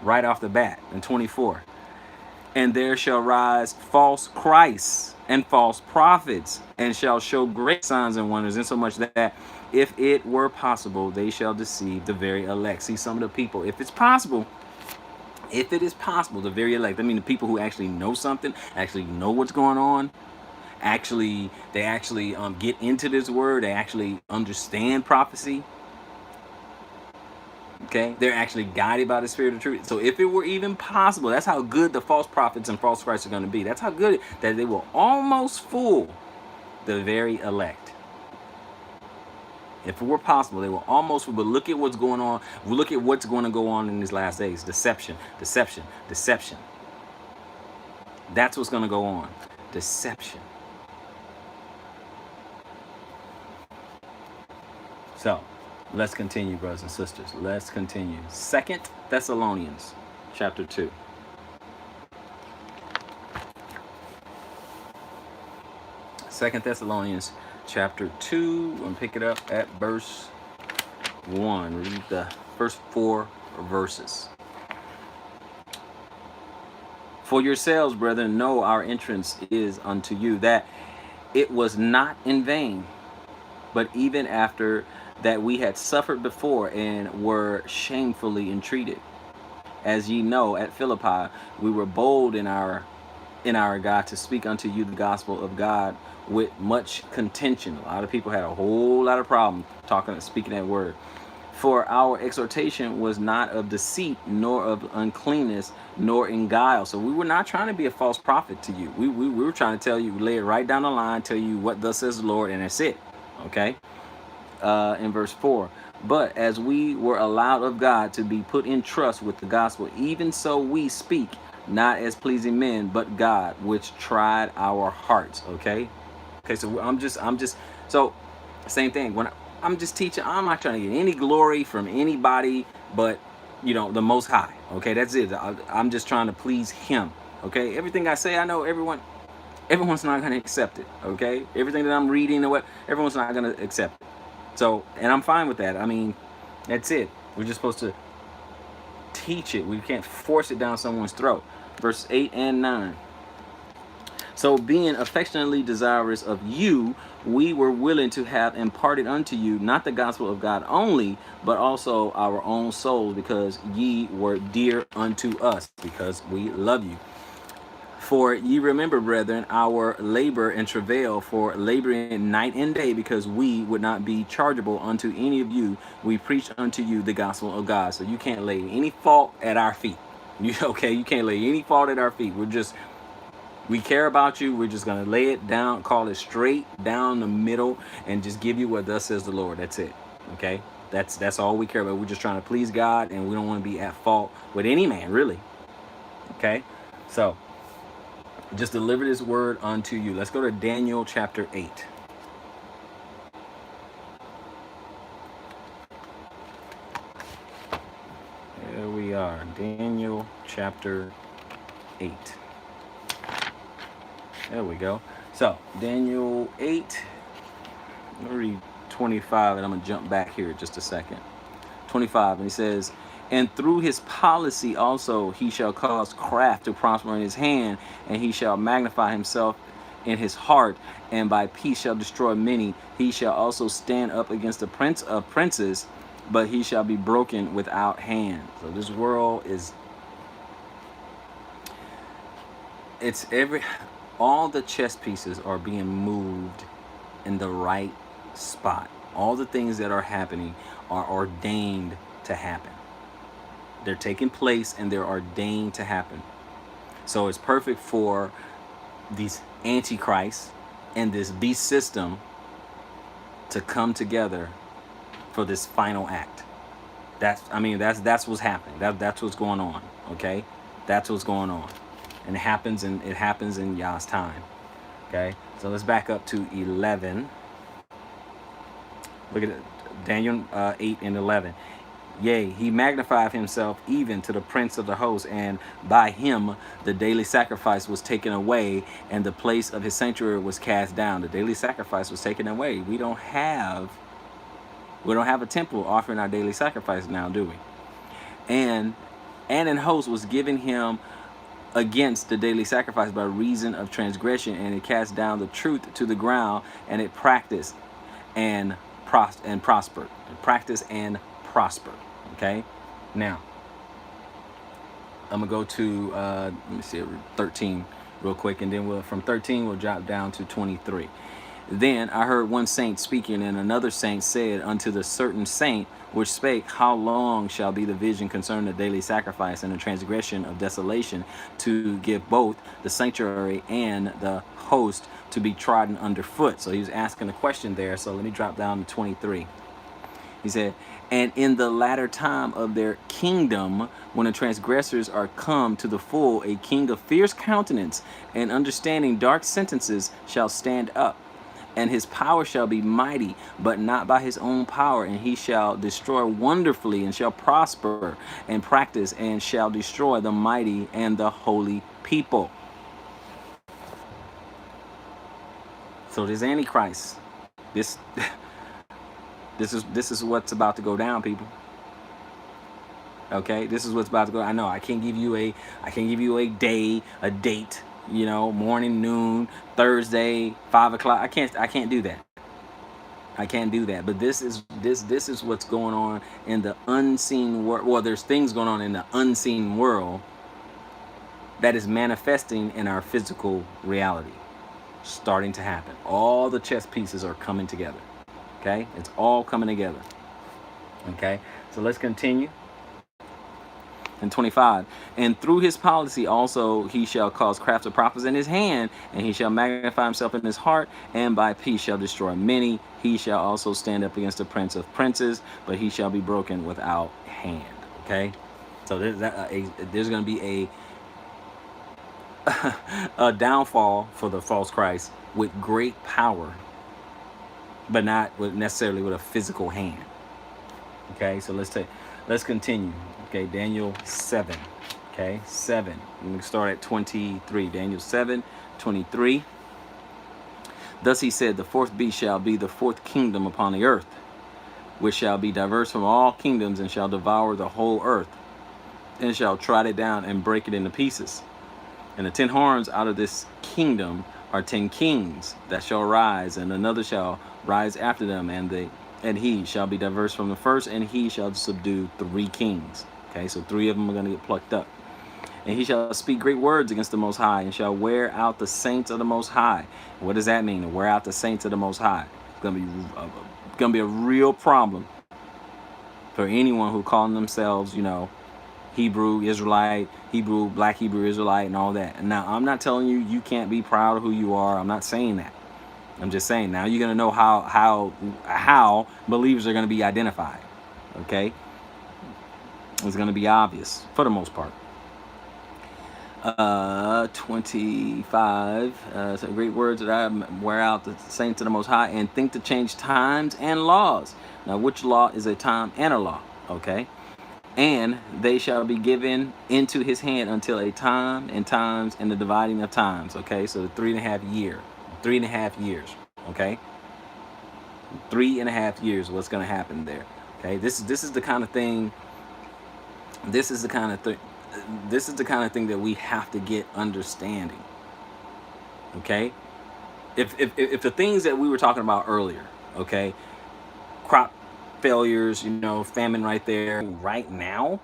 right off the bat in 24. And there shall rise false Christs and false prophets, and shall show great signs and wonders, insomuch that if it were possible, they shall deceive the very elect. See, some of the people, if it is possible, the very elect, I mean the people who actually know something, actually know what's going on, they actually get into this word, they actually understand prophecy. Okay, they're actually guided by the Spirit of truth. So if it were even possible, that's how good the false prophets and false Christs are going to be. That's how good that they will almost fool the very elect. If it were possible, they will almost fool. But look at what's going on. Look at what's going to go on in these last days. Deception. That's what's going to go on. Deception. So let's continue, brothers and sisters. Let's continue. 2 Thessalonians chapter 2. Second Thessalonians chapter 2. And pick it up at verse 1. Read the first 4 verses. For yourselves, brethren, know our entrance is unto you, that it was not in vain, but even after that we had suffered before and were shamefully entreated. As ye know, at Philippi we were bold in our God to speak unto you the gospel of God with much contention. A lot of people had a whole lot of problem speaking that word. For our exhortation was not of deceit, nor of uncleanness, nor in guile. So we were not trying to be a false prophet to you. We were trying to tell you, lay it right down the line, tell you what thus says the Lord, and that's it. Okay? In verse 4, but as we were allowed of God to be put in trust with the gospel, even so we speak, not as pleasing men, but God, which tried our hearts. Okay, so I'm just so same thing. When I'm just teaching, I'm not trying to get any glory from anybody but the Most High. Okay, that's it. I'm just trying to please Him. Okay, everything I say, I know everyone's not going to accept it. Okay, everything that I'm reading or what, everyone's not going to accept it. So, and I'm fine with that. I mean, that's it. We're just supposed to teach it. We can't force it down someone's throat. Verse 8 and 9. So, being affectionately desirous of you, we were willing to have imparted unto you not the gospel of God only, but also our own souls, because ye were dear unto us, because we love you. For ye remember, brethren, our labor and travail, for laboring night and day, because we would not be chargeable unto any of you. We preached unto you the gospel of God. So you can't lay any fault at our feet. You can't lay any fault at our feet. We care about you. We're just going to lay it down, call it straight down the middle, and just give you what thus says the Lord. That's it. Okay? That's all we care about. We're just trying to please God, and we don't want to be at fault with any man, really. Okay? So just deliver this word unto you. Let's go to Daniel chapter 8. There we are, Daniel chapter 8. There we go. So, Daniel 8, I'm going to read 25, and I'm going to jump back here just a second. 25, and he says, and through his policy also he shall cause craft to prosper in his hand, and he shall magnify himself in his heart, and by peace shall destroy many. He shall also stand up against the prince of princes, but he shall be broken without hand. So this world is, it's all the chess pieces are being moved in the right spot. All the things that are happening are ordained to happen. They're taking place and they're ordained to happen. So it's perfect for these antichrists and this beast system to come together for this final act. That's what's happening. That's what's going on. Okay, that's what's going on, and it happens in Yah's time. Okay, so let's back up to 11. Look at it, Daniel 8 and 11. Yea, he magnified himself even to the prince of the host, and by him the daily sacrifice was taken away, and the place of his sanctuary was cast down. The daily sacrifice was taken away. We don't have a temple offering our daily sacrifice now, do we? And an host was given him against the daily sacrifice by reason of transgression, and it cast down the truth to the ground, and it practiced and prospered. Practice and prosper. Okay, now I'm gonna go to let me see 13 real quick, and then from 13 we'll drop down to 23. Then I heard one saint speaking, and another saint said unto the certain saint which spake, how long shall be the vision concerning the daily sacrifice and the transgression of desolation, to give both the sanctuary and the host to be trodden underfoot? So he was asking a question there. So let me drop down to 23. He said, and in the latter time of their kingdom, when the transgressors are come to the full, a king of fierce countenance and understanding dark sentences shall stand up, and his power shall be mighty, but not by his own power, and he shall destroy wonderfully, and shall prosper and practice, and shall destroy the mighty and the holy people. So this Antichrist, this is what's about to go down, people. Okay, this is what's about to go. I know I can't give you a day, a date, morning, noon, Thursday, 5 o'clock. I can't do that. I can't do that. But this is what's going on in the unseen world. Well, there's things going on in the unseen world that is manifesting in our physical reality, starting to happen. All the chess pieces are coming together. Okay, it's all coming together. Okay, so let's continue. In 25, and through his policy also he shall cause craft of prophets in his hand, and he shall magnify himself in his heart, and by peace shall destroy many. He shall also stand up against the prince of princes, but he shall be broken without hand. Okay, so there's going to be a downfall for the false Christ with great power, but not necessarily with a physical hand. Okay, so let's continue. Okay, Daniel 7. Okay, 7. I'm going to start at 23. Daniel 7, 23. Thus he said, the fourth beast shall be the fourth kingdom upon the earth, which shall be diverse from all kingdoms, and shall devour the whole earth, and shall trot it down and break it into pieces. And the 10 horns out of this kingdom are 10 kings that shall rise, and another shall rise after them, and he shall be diverse from the first, and he shall subdue 3 kings. Okay, so 3 of them are going to get plucked up. And he shall speak great words against the Most High, and shall wear out the saints of the Most High. What does that mean, to wear out the saints of the Most High? It's going to be a real problem for anyone who calling themselves, Hebrew Israelite, Black Hebrew Israelite, and all that. And now, I'm not telling you you can't be proud of who you are. I'm not saying that. I'm just saying now you're going to know how believers are going to be identified. Okay? It's going to be obvious for the most part. 25. So great words that I wear out the saints of the Most High and think to change times and laws. Now, which law is a time and a law? Okay. And they shall be given into his hand until a time and times and the dividing of times. Okay. So the 3.5 year, 3.5 years. Okay. 3.5 years. What's going to happen there? Okay. This is the kind of thing. This is the kind of thing. This is the kind of thing that we have to get understanding. Okay. If the things that we were talking about earlier, okay, crop failures, famine right there, right now,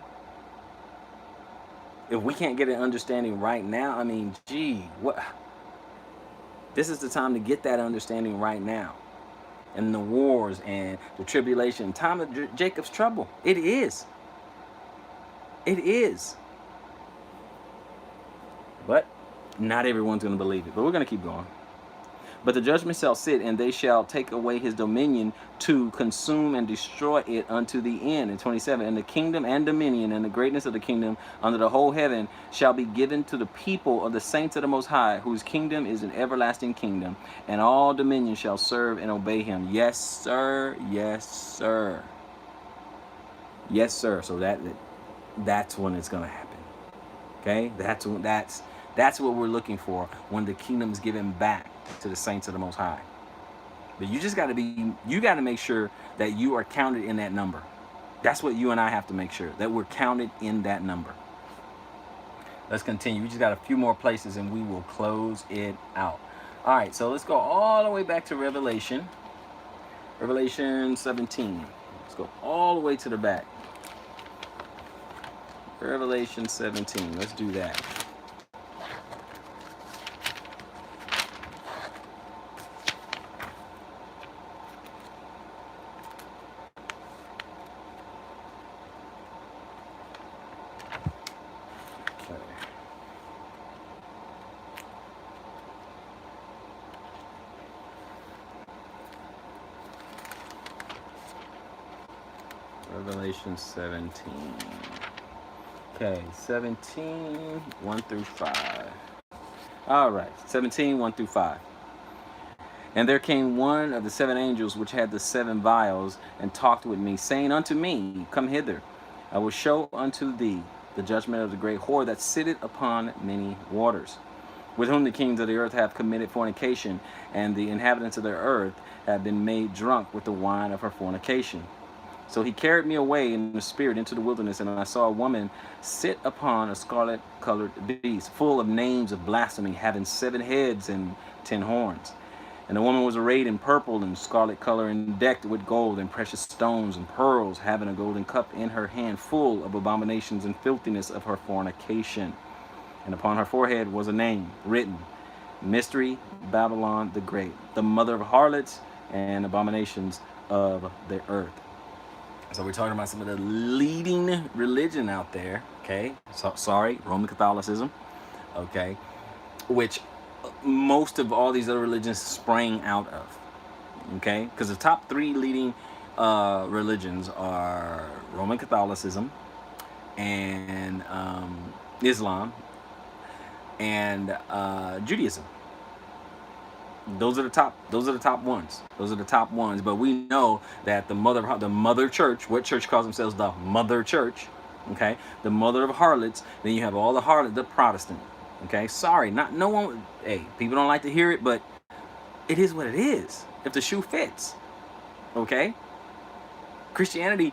if we can't get an understanding right now, I mean, gee, what? This is the time to get that understanding right now. And the wars and the tribulation, time of Jacob's trouble. It is. It is. But not everyone's going to believe it. But we're going to keep going. But the judgment shall sit, and they shall take away his dominion to consume and destroy it unto the end. In 27, and the kingdom and dominion and the greatness of the kingdom under the whole heaven shall be given to the people of the saints of the Most High, whose kingdom is an everlasting kingdom, and all dominion shall serve and obey him. Yes, sir. Yes, sir. Yes, sir. So that's when it's going to happen. Okay? That's what we're looking for when the kingdom is given back to the saints of the Most High. But you got to make sure that you are counted in that number. That's what you and I have to make sure, that we're counted in that number. Let's continue. We just got a few more places and we will close it out. All right, so let's go all the way back to Revelation 17. Let's go all the way to the back. Revelation 17. Let's do that. Revelation 17. Okay, 17, 1 through 5. All right, 17, 1 through 5. And there came one of the 7 angels which had the 7 vials, and talked with me, saying unto me, Come hither, I will show unto thee the judgment of the great whore that sitteth upon many waters, with whom the kings of the earth have committed fornication, and the inhabitants of the earth have been made drunk with the wine of her fornication. So he carried me away in the spirit into the wilderness, and I saw a woman sit upon a scarlet-colored beast, full of names of blasphemy, having 7 heads and 10 horns. And the woman was arrayed in purple and scarlet color, and decked with gold and precious stones and pearls, having a golden cup in her hand, full of abominations and filthiness of her fornication. And upon her forehead was a name written, Mystery, Babylon the Great, the mother of harlots and abominations of the earth. So we're talking about some of the leading religion out there, okay? So, sorry, Roman Catholicism, okay? Which most of all these other religions sprang out of, okay? Because the top 3 leading religions are Roman Catholicism and Islam and Judaism. Those are the top ones. Those are the top ones. But we know that the mother church, what church calls themselves the mother church, okay? The mother of harlots. Then you have all the harlots, the Protestant, okay? Sorry, no one. Hey, people don't like to hear it, but it is what it is. If the shoe fits, okay? Christianity,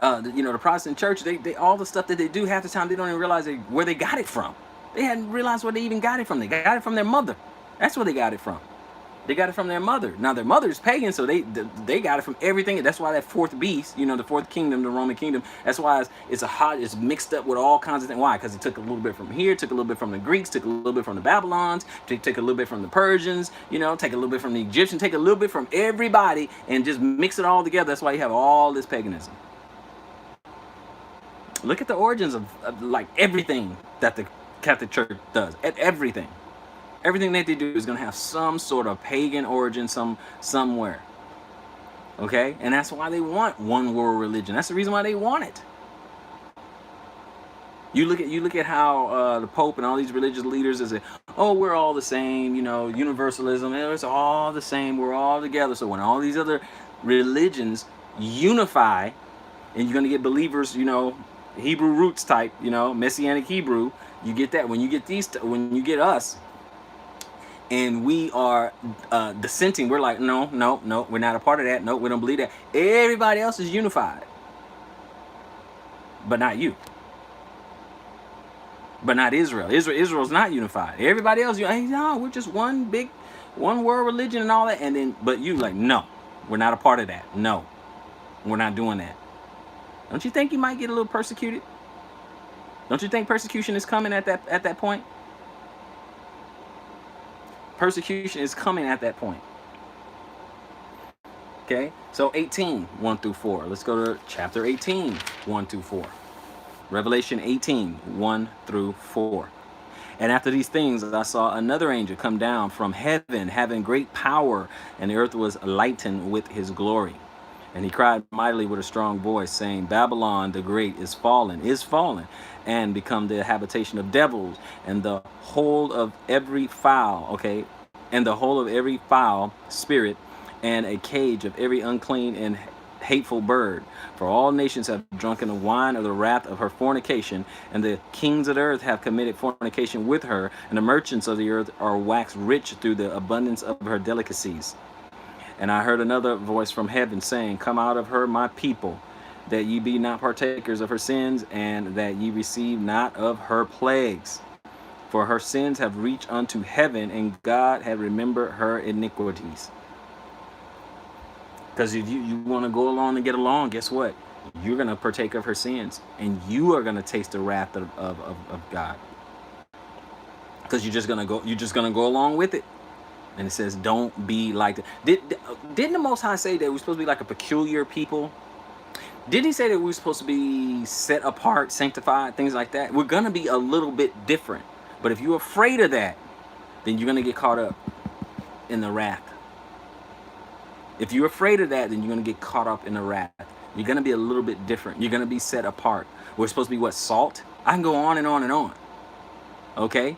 the Protestant church, they all the stuff that they do, half the time they don't even realize where they got it from. They hadn't realized where they even got it from. They got it from their mother. That's where they got it from. They got it from their mother. Now their mother's pagan, so they got it from everything. That's why that 4th beast, the 4th kingdom, the Roman kingdom, that's why it's mixed up with all kinds of things. Why? Because it took a little bit from here, took a little bit from the Greeks, took a little bit from the Babylons, took a little bit from the Persians, take a little bit from the Egyptians, take a little bit from everybody and just mix it all together. That's why you have all this paganism. Look at the origins of like everything that the Catholic Church does. Everything that they do is going to have some sort of pagan origin somewhere. Okay? And that's why they want one world religion. That's the reason why they want it. You look at how the Pope and all these religious leaders is, oh, we're all the same, universalism, it's all the same, we're all together. So when all these other religions unify, and you're gonna get believers, Hebrew roots type, Messianic Hebrew, you get that. When you get us, and we are dissenting, we're like, no, no, no, we're not a part of that. No, we don't believe that. Everybody else is unified, but not you. But not Israel. Israel's not unified. Everybody else, hey, no, we're just one world religion and all that. And then, but you like, no, we're not a part of that. No, we're not doing that. Don't you think you might get a little persecuted? Don't you think persecution is coming at that point? Persecution is coming at that point. Okay, so 18, 1 through 4. Let's go to chapter 18, 1 through 4. Revelation 18, 1 through 4. And after these things, I saw another angel come down from heaven, having great power, and the earth was lightened with his glory. And he cried mightily with a strong voice, saying, Babylon the great is fallen, and become the habitation of devils, and the whole of every foul, spirit, and a cage of every unclean and hateful bird. For all nations have drunken the wine of the wrath of her fornication, and the kings of the earth have committed fornication with her, and the merchants of the earth are waxed rich through the abundance of her delicacies. And I heard another voice from heaven saying, Come out of her, my people, that ye be not partakers of her sins, and that ye receive not of her plagues. For her sins have reached unto heaven, and God hath remembered her iniquities. Because if you want to go along and get along, guess what? You're going to partake of her sins, and you are going to taste the wrath of God. Because you're just going to go along with it. And it says, don't be like that. Didn't the Most High say that we're supposed to be like a peculiar people? Didn't he say that we're supposed to be set apart, sanctified, things like that? We're going to be a little bit different. But if you're afraid of that, then you're going to get caught up in the wrath. If you're afraid of that, then you're going to get caught up in the wrath. You're going to be a little bit different. You're going to be set apart. We're supposed to be what? Salt? I can go on and on and on. Okay?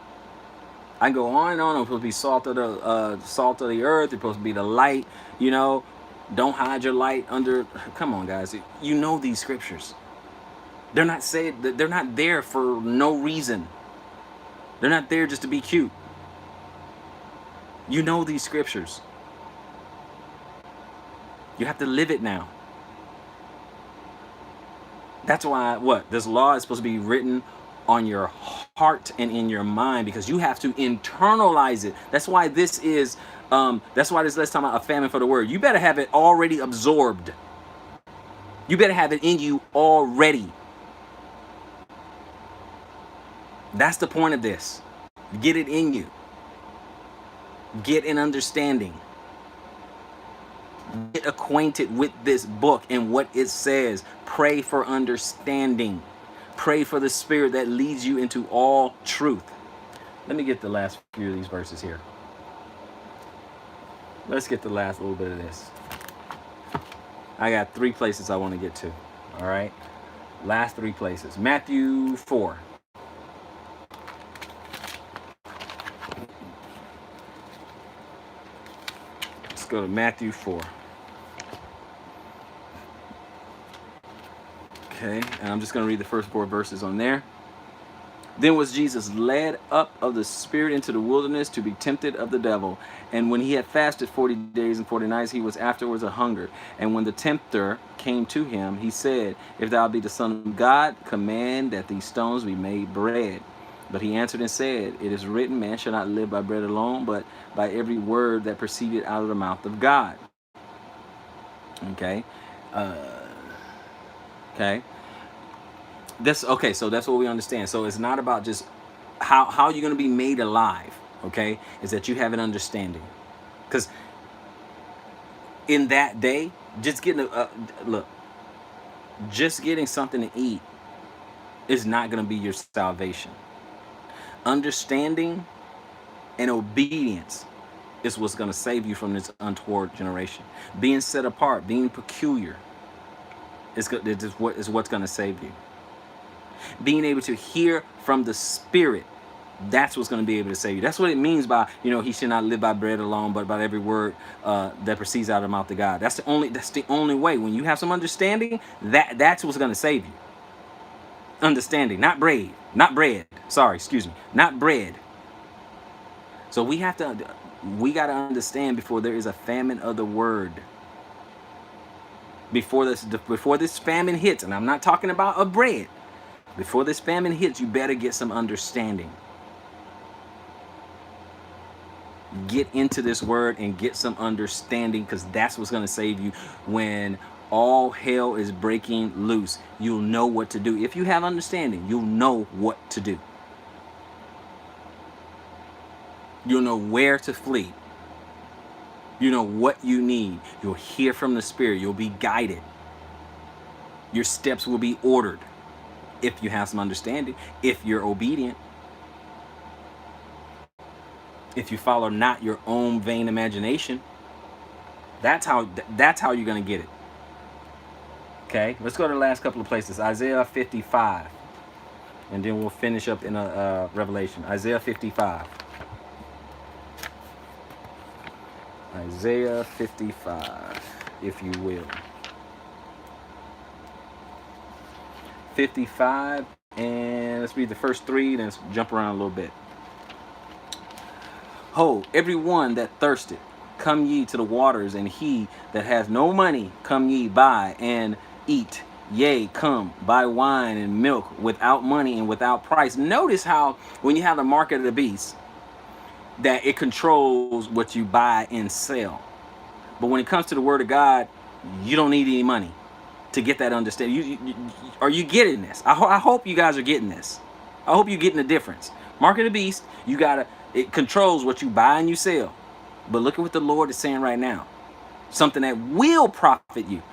I can go on and on. We're supposed to be salt of the earth. We're supposed to be the light. Don't hide your light under. Come on, guys. You know these scriptures. They're not there for no reason. They're not there just to be cute. You know these scriptures. You have to live it now. That's why this law is supposed to be written on your heart and in your mind, because you have to internalize it. That's why this is let's talk about a famine for the word. You better have it already absorbed. You better have it in you already. That's the point of this. Get it in you. Get an understanding. Get acquainted with this book and what it says. Pray for understanding. Pray for the Spirit that leads you into all truth. Let me get the last few of these verses here. Let's get the last little bit of this. I got 3 places I want to get to. All right. Last 3 places. Matthew 4. Let's go to Matthew 4. Okay, and I'm just going to read the first 4 verses on there. Then was Jesus led up of the Spirit into the wilderness to be tempted of the devil. And when he had fasted 40 days and 40 nights, he was afterwards a hungered. And when the tempter came to him, he said, If thou be the Son of God, command that these stones be made bread. But he answered and said, It is written, man shall not live by bread alone, but by every word that proceeded out of the mouth of God. Okay. Okay. So that's what we understand. So it's not about just how you're going to be made alive. Okay. Is that you have an understanding. Because in that day, just getting just getting something to eat is not going to be your salvation. Understanding and obedience is what's going to save you from this untoward generation. Being set apart, being peculiar is what's going to save you. Being able to hear from the Spirit, that's what's going to be able to save you. That's what it means by, he should not live by bread alone, but by every word that proceeds out of the mouth of God. That's the only way. When you have some understanding, that's what's going to save you. Understanding, not bread. Sorry, excuse me, not bread. So we got to understand before there is a famine of the word. Before this famine hits, and I'm not talking about a bread. Before this famine hits, you better get some understanding. Get into this word and get some understanding, because that's what's going to save you when all hell is breaking loose. You'll know what to do. If you have understanding, you'll know what to do. You'll know where to flee. You know what you need. You'll hear from the Spirit. You'll be guided. Your steps will be ordered if you have some understanding, if you're obedient. If you follow not your own vain imagination, that's how you're going to get it. Okay, let's go to the last couple of places. Isaiah 55, and then we'll finish up in a Revelation. Isaiah 55. Isaiah 55, if you will. 55, and let's read the first 3, then let's jump around a little bit. Ho, everyone that thirsteth, come ye to the waters, and he that hath no money, come ye buy and eat. Yea, come, buy wine and milk without money and without price. Notice how when you have the market of the beast, that it controls what you buy and sell. But when it comes to the word of God, you don't need any money to get that understanding. Are you getting this? I hope you guys are getting this. I hope you're getting the difference. Market of the beast, it controls what you buy and you sell. But look at what the Lord is saying right now. Something that will profit you.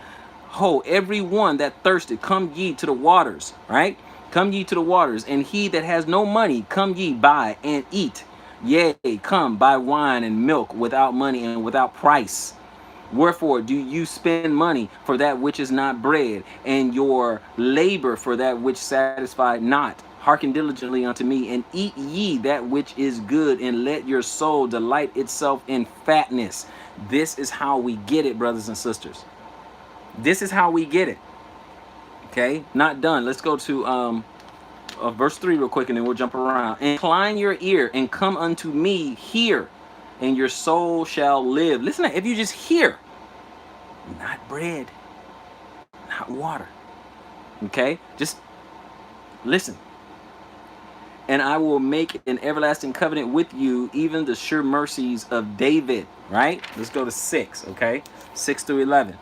Ho, every one that thirsted, come ye to the waters, right? Come ye to the waters, and he that has no money, come ye buy and eat. Yea, come, buy wine and milk without money and without price. Wherefore do you spend money for that which is not bread, and your labor for that which satisfied not? Hearken diligently unto me, and eat ye that which is good, and let your soul delight itself in fatness. This is how we get it, brothers and sisters. This is how we get it. Okay, not done. Let's go to verse 3 real quick, and then we'll jump around. Incline your ear and come unto me, hear, and your soul shall live. Listen, if you just hear, not bread, not water. Okay, just listen. And I will make an everlasting covenant with you, even the sure mercies of David. Right? Let's go to 6. Okay, 6 through 11.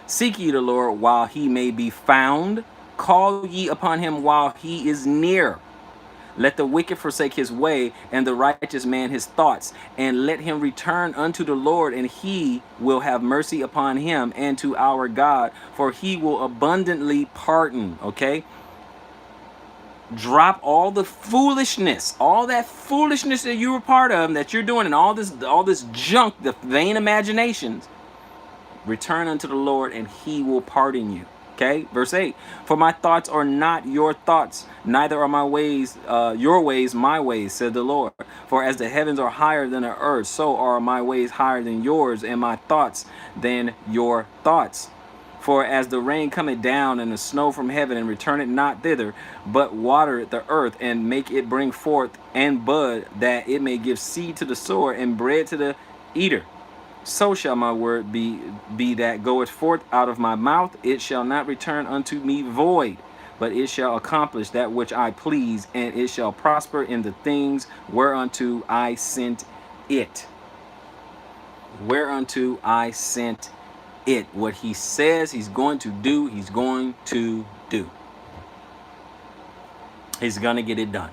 Seek ye the Lord while he may be found. Call ye upon him while he is near. Let the wicked forsake his way, and the righteous man his thoughts. And let him return unto the Lord, and he will have mercy upon him, and to our God, for he will abundantly pardon. Okay? Drop all the foolishness, all that foolishness that you were part of, that you're doing, and all this junk, the vain imaginations. Return unto the Lord, and he will pardon you. Okay, verse 8. For my thoughts are not your thoughts, neither are my ways your ways my ways, said the Lord. For as the heavens are higher than the earth, so are my ways higher than yours, and my thoughts than your thoughts. For as the rain cometh down and the snow from heaven, and returneth not thither, but watereth the earth, and make it bring forth and bud, that it may give seed to the sower and bread to the eater, so shall my word be that goeth forth out of my mouth. It shall not return unto me void, but it shall accomplish that which I please, and it shall prosper in the things whereunto I sent it. Whereunto I sent it. What he says he's going to do, he's going to do. He's going to get it done.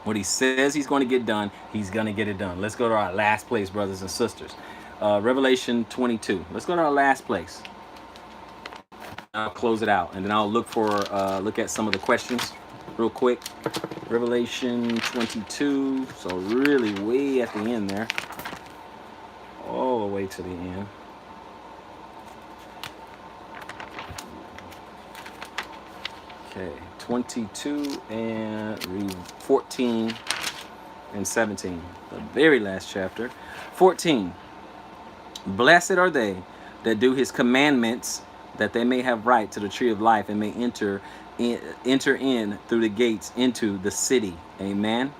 What he says he's going to get done, he's going to get it done. Let's go to our last place, brothers and sisters. Revelation 22. Let's go to our last place. I'll close it out, and then I'll look at some of the questions real quick. Revelation 22. So really way at the end there. All the way to the end. Okay, 22 and read 14 and 17. The very last chapter. 14. Blessed are they that do his commandments, that they may have right to the tree of life and may enter in through the gates into the city. Amen.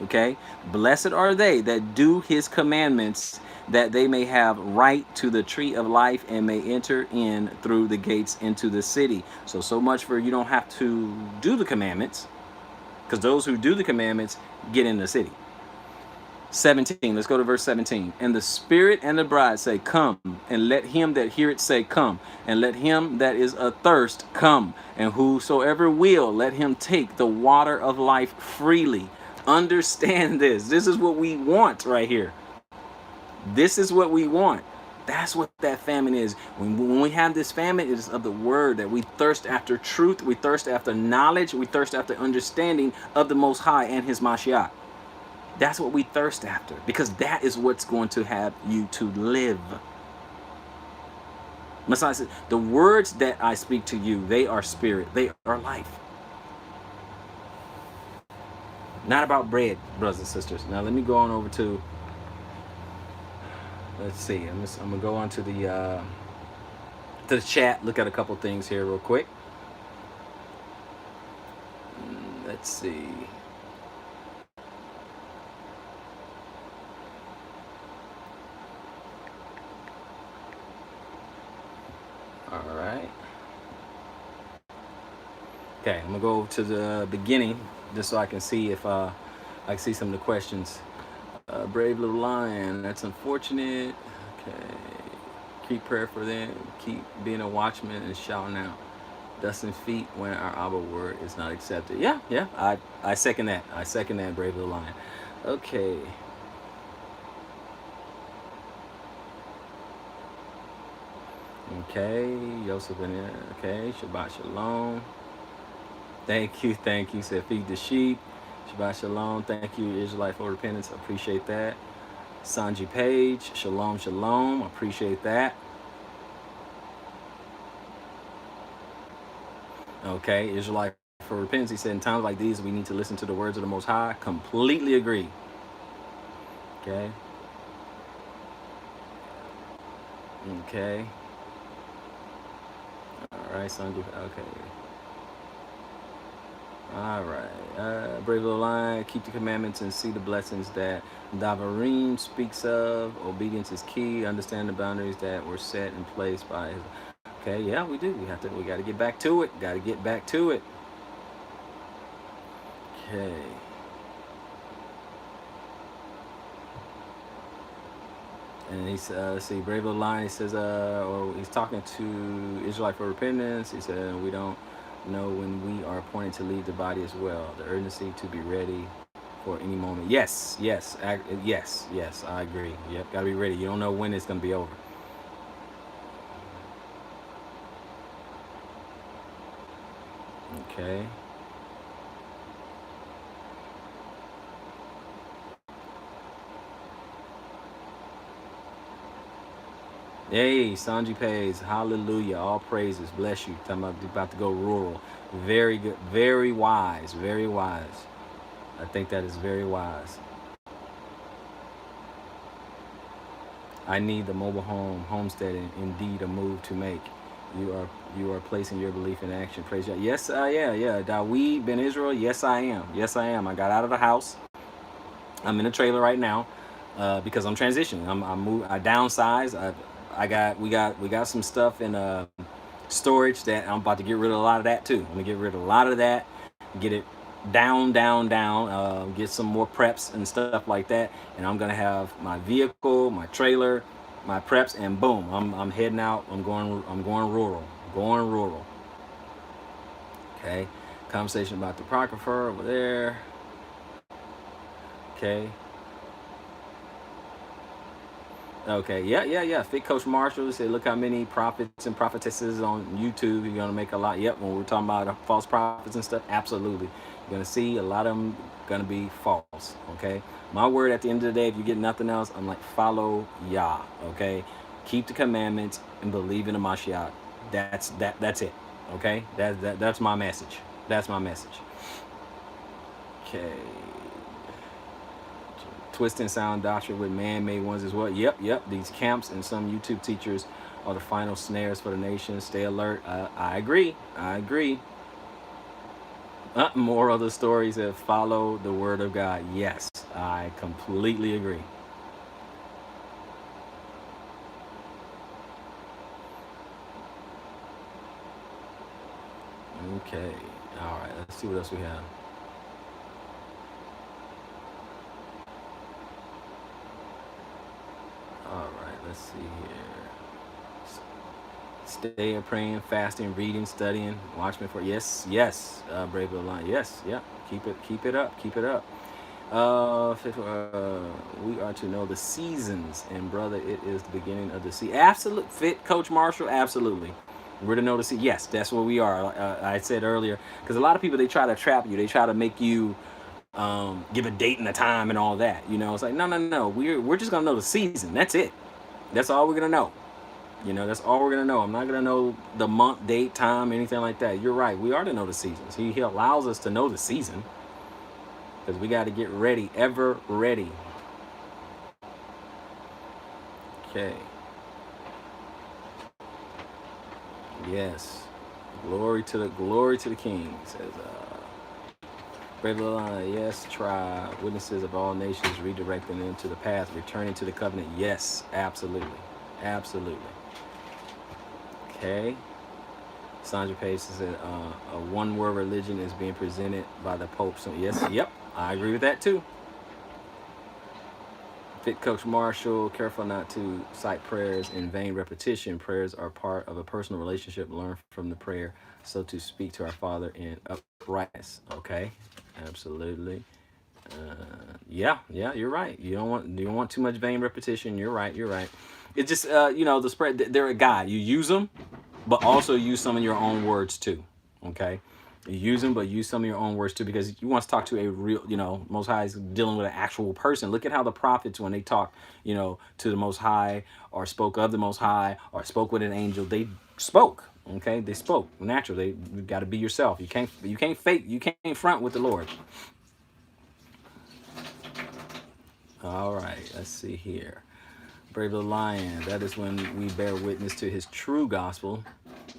Okay. Blessed are they that do his commandments, that they may have right to the tree of life and may enter in through the gates into the city. So much for you don't have to do the commandments, because those who do the commandments get in the city. 17, let's go to verse 17. And the Spirit and the bride say, come, and let him that hear it say, come, and let him that is athirst come, and whosoever will, let him take the water of life freely. Understand this. This is what we want right here. This is what we want. That's what that famine is. When we have this famine, it is of the word, that we thirst after truth, we thirst after knowledge, we thirst after understanding of the Most High and his Mashiach. That's what we thirst after, because that is what's going to have you to live. Messiah said, the words that I speak to you, they are spirit, they are life. Not about bread, brothers and sisters. Now let me go on over to, let's see, I'm going to go on to the chat, look at a couple things here real quick. Let's see. All right. Okay, I'm gonna go to the beginning just so I can see if I can see some of the questions. Brave little lion. That's unfortunate. Okay. Keep prayer for them. Keep being a watchman and shouting out. Dusting feet when our Abba word is not accepted. Yeah. I second that. I second that, brave little lion. Okay. Okay, Joseph in there. Okay, Shabbat Shalom. Thank you. Said feed the sheep. Shabbat Shalom. Thank you, Israelite, for repentance. I appreciate that. Sanji Page. Shalom, shalom. I appreciate that. Okay, Israelite for repentance. He said, in times like these, we need to listen to the words of the Most High. Completely agree. Okay. Okay. All right, Sanji. Okay. All right. Brave little lion, keep the commandments and see the blessings that Davarim speaks of. Obedience is key. Understand the boundaries that were set in place by his. Okay, yeah, we do. We got to get back to it. Got to get back to it. Okay. And he's, let's see, Brave Little Lion, he says, or he's talking to Israelite for repentance. He said, we don't know when we are appointed to leave the body as well. The urgency to be ready for any moment. Yes, I agree. Yep, gotta be ready. You don't know when it's gonna be over. Okay. Hey, Sanji pays. Hallelujah. All praises. Bless you. Talking about to go rural. Very good. Very wise. Very wise. I think that is very wise. I need the mobile home, homesteading, indeed a move to make. You are placing your belief in action. Praise God. Yes, yeah. Daweed Ben Israel. Yes, I am. I got out of the house. I'm in a trailer right now because I'm transitioning. I downsized. We got some stuff in storage that I'm about to get rid of a lot of that too. I'm gonna get rid of a lot of that, get it down, get some more preps and stuff like that, and I'm gonna have my vehicle, my trailer, my preps, and boom, I'm heading out. I'm going rural. Okay, conversation about the Apocrypha over there. Okay, yeah. Fit Coach Marshall said, look how many prophets and prophetesses on YouTube. You're gonna make a lot. Yep, when we're talking about false prophets and stuff, absolutely. You're gonna see a lot of them gonna be false. Okay, my word at the end of the day, if you get nothing else, I'm like, follow Yah. Okay, keep the commandments and believe in the Mashiach. That's it. Okay, that's my message. That's my message. Okay. Twisting sound doctrine with man-made ones as well. Yep. These camps and some YouTube teachers are the final snares for the nation. Stay alert. I agree. More other stories that follow the word of God. Yes, I completely agree. Okay. All right. Let's see what else we have. All right. Let's see here. Stay praying, fasting, reading, studying, watching for yes, brave little line. Yes, yeah. Keep it up, keep it up. We are to know the seasons, and brother, it is the beginning of the season. Absolute fit, Coach Marshall. Absolutely, we're to know the season. Yes, that's what we are. I said earlier, because a lot of people, they try to trap you. They try to make you give a date and a time and all that. You know, it's like no. We're just gonna know the season. That's it. That's all we're gonna know. You know, that's all we're gonna know. I'm not gonna know the month, date, time, anything like that. You're right. We are to know the seasons. He allows us to know the season because we got to get ready, ever ready. Okay. Yes. Glory to the King. Says Brave Lalana, yes, tribe, witnesses of all nations, redirecting them to the path, returning to the covenant. Yes, absolutely. Absolutely. Okay. Sandra Page says that a one-word religion is being presented by the Pope. So yes, yep, I agree with that too. Fit Coach Marshall, careful not to cite prayers in vain repetition. Prayers are part of a personal relationship. Learn from the prayer, so to speak to our Father in uprightness. Okay, absolutely. Yeah, you're right. You don't want too much vain repetition. You're right. It's just the spread. They're a guide. You use them, but also use some of your own words too. Okay, you use them, but use some of your own words too, because you want to talk to a real, Most High is dealing with an actual person. Look at how the prophets, when they talk, to the Most High, or spoke of the Most High, or spoke with an angel, they spoke. Okay, they spoke natural. You got to be yourself. You can't fake. You can't front with the Lord. All right, let's see here. Brave the Lion, that is when we bear witness to his true gospel,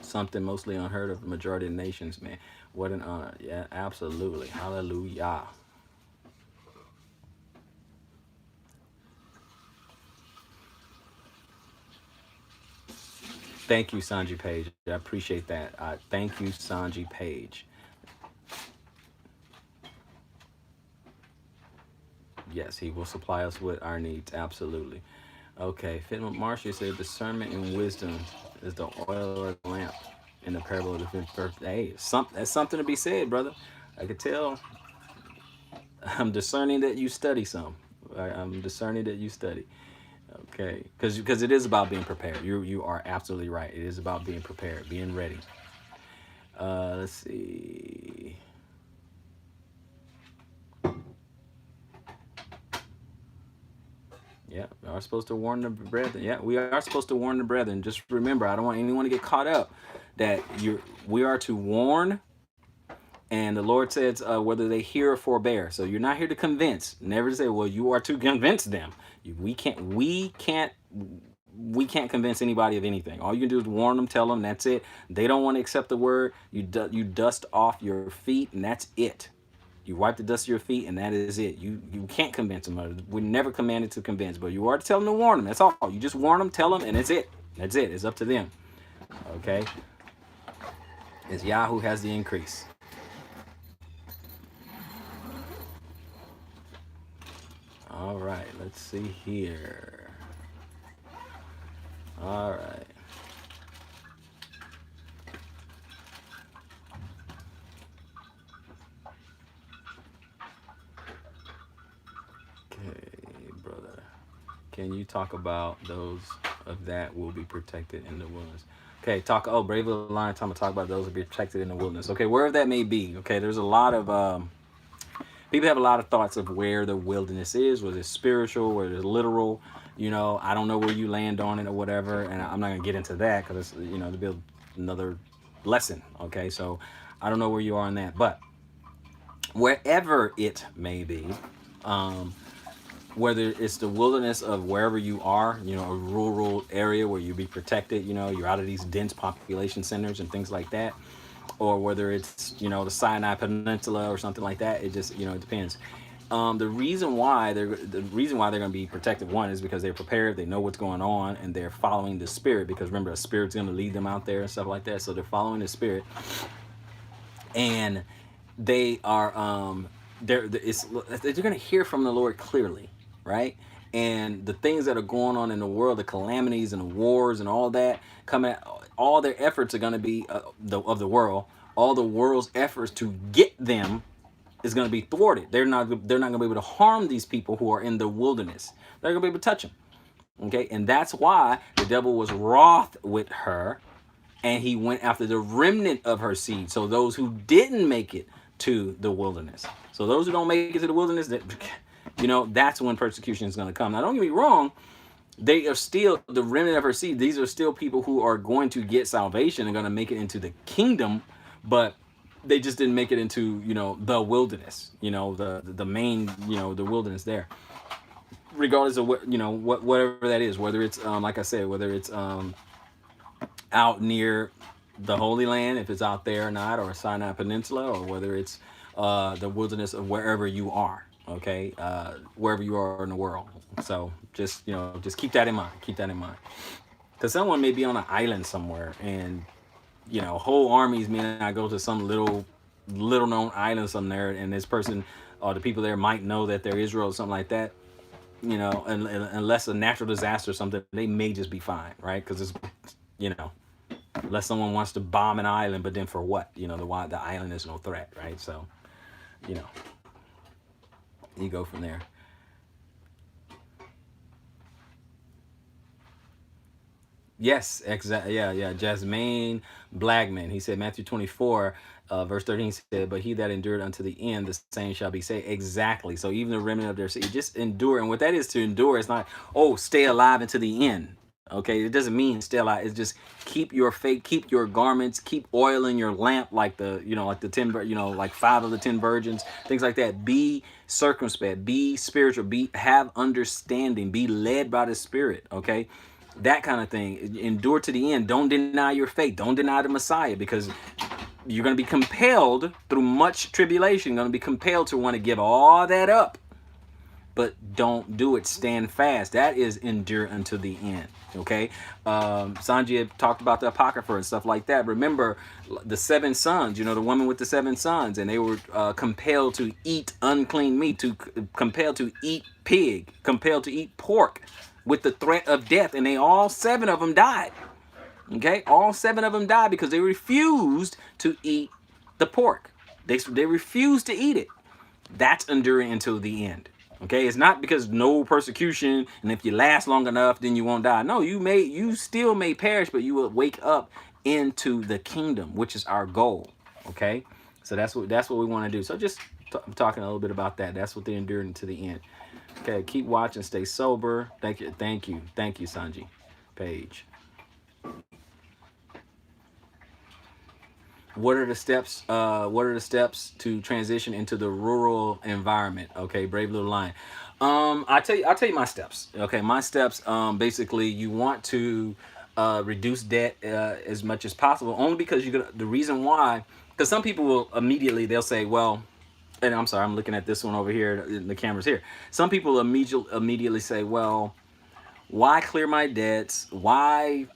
something mostly unheard of the majority of nations, man. What an honor. Yeah, absolutely. Hallelujah. Thank you, Sanji Page. I appreciate that. Thank you, Sanji Page. Yes, he will supply us with our needs. Absolutely. Okay, Fitment Marshall said discernment and wisdom is the oil of the lamp in the parable of the fifth birthday. Hey, that's something to be said, brother. I could tell. I'm discerning that you study some. I'm discerning that you study. Okay, because it is about being prepared. You are absolutely right. It is about being prepared, being ready. Let's see. Yeah, we are supposed to warn the brethren. Yeah, we are supposed to warn the brethren. Just remember, I don't want anyone to get caught up that we are to warn, and the Lord says whether they hear or forbear. So you're not here to convince. Never to say, well, you are to convince them. We can't convince anybody of anything. All you can do is warn them, tell them. That's it. They don't want to accept the word. You dust off your feet, and that's it. You wipe the dust of your feet, and that is it. You can't convince them. We're never commanded to convince, but you are to tell them to warn them. That's all. You just warn them, tell them, and it's it. That's it. It's up to them. Okay? It's Yah who has the increase. All right. Let's see here. All right. Okay, brother. Can you talk about those of that will be protected in the wilderness? Okay, Brave Little Lion, time to talk about those will be protected in the wilderness. Okay, wherever that may be. Okay, there's a lot of people have a lot of thoughts of where the wilderness is, whether it's spiritual, whether it's literal. I don't know where you land on it or whatever, and I'm not gonna get into that because it's to build another lesson. Okay, so I don't know where you are on that, but wherever it may be, um, whether it's the wilderness of wherever you are, a rural area where you be protected, you're out of these dense population centers and things like that, or whether it's, the Sinai Peninsula or something like that. It just, it depends. The reason why they're going to be protected, one, is because they're prepared, they know what's going on, and they're following the Spirit. Because remember, the Spirit's going to lead them out there and stuff like that. So they're following the Spirit, and they are they're going to hear from the Lord clearly, right? And the things that are going on in the world, the calamities and the wars and all that, coming, all their efforts are going to be of the world. All the world's efforts to get them is going to be thwarted. They're not going to be able to harm these people who are in the wilderness. They're going to be able to touch them. Okay, and that's why the devil was wroth with her, and he went after the remnant of her seed. So those who didn't make it to the wilderness. So those who don't make it to the wilderness, that's when persecution is going to come. Now, don't get me wrong. They are still the remnant of her seed. These are still people who are going to get salvation and going to make it into the kingdom, but they just didn't make it into, the wilderness, the main, the wilderness there. Regardless of whatever that is, whether it's, like I said, whether it's out near the Holy Land, if it's out there or not, or Sinai Peninsula, or whether it's the wilderness of wherever you are, okay, wherever you are in the world. So just keep that in mind. Keep that in mind, because someone may be on an island somewhere, and whole armies may not go to some little known island somewhere, and this person or the people there might know that they're Israel or something like that. And unless a natural disaster or something, they may just be fine, right? Because it's unless someone wants to bomb an island, but then for what? The island is no threat, right? So, you know, you go from there. Yes, exactly. Yeah, yeah. Jasmine Blackman. He said, Matthew 24, verse 13, he said, but he that endured unto the end, the same shall be saved. Exactly. So even the remnant of their seed, just endure. And what that is, to endure, it's not, oh, stay alive until the end. Okay, it doesn't mean stay alive. It's just keep your faith, keep your garments, keep oil in your lamp, like like the 10, like 5 of the 10 virgins, things like that. Be circumspect, be spiritual, have understanding, be led by the Spirit. Okay, that kind of thing. Endure to the end. Don't deny your faith. Don't deny the Messiah, because you're going to be compelled through much tribulation. You're going to be compelled to want to give all that up, but don't do it. Stand fast. That is endure unto the end. Okay, Sanjay had talked about the Apocrypha and stuff like that. Remember the 7 sons, the woman with the 7 sons, and they were compelled to eat unclean meat, compelled to eat pig, compelled to eat pork with the threat of death, and all 7 of them died. Okay, all 7 of them died because they refused to eat the pork. They refused to eat it. That's enduring until the end. Okay, it's not because no persecution, and if you last long enough, then you won't die. No, you still may perish, but you will wake up into the kingdom, which is our goal. Okay, so that's what we want to do. So just I'm talking a little bit about that. That's what they endured until the end. Okay, keep watching, stay sober. Thank you, Sanji Page. What are the steps? What are the steps to transition into the rural environment? Okay, Brave Little Lion. I'll tell you my steps. Okay, my steps. Basically, you want to reduce debt as much as possible. Only because the reason why, because some people will they'll say, well, and I'm sorry, I'm looking at this one over here. The camera's here. Some people immediately say, well, why clear my debts? Why,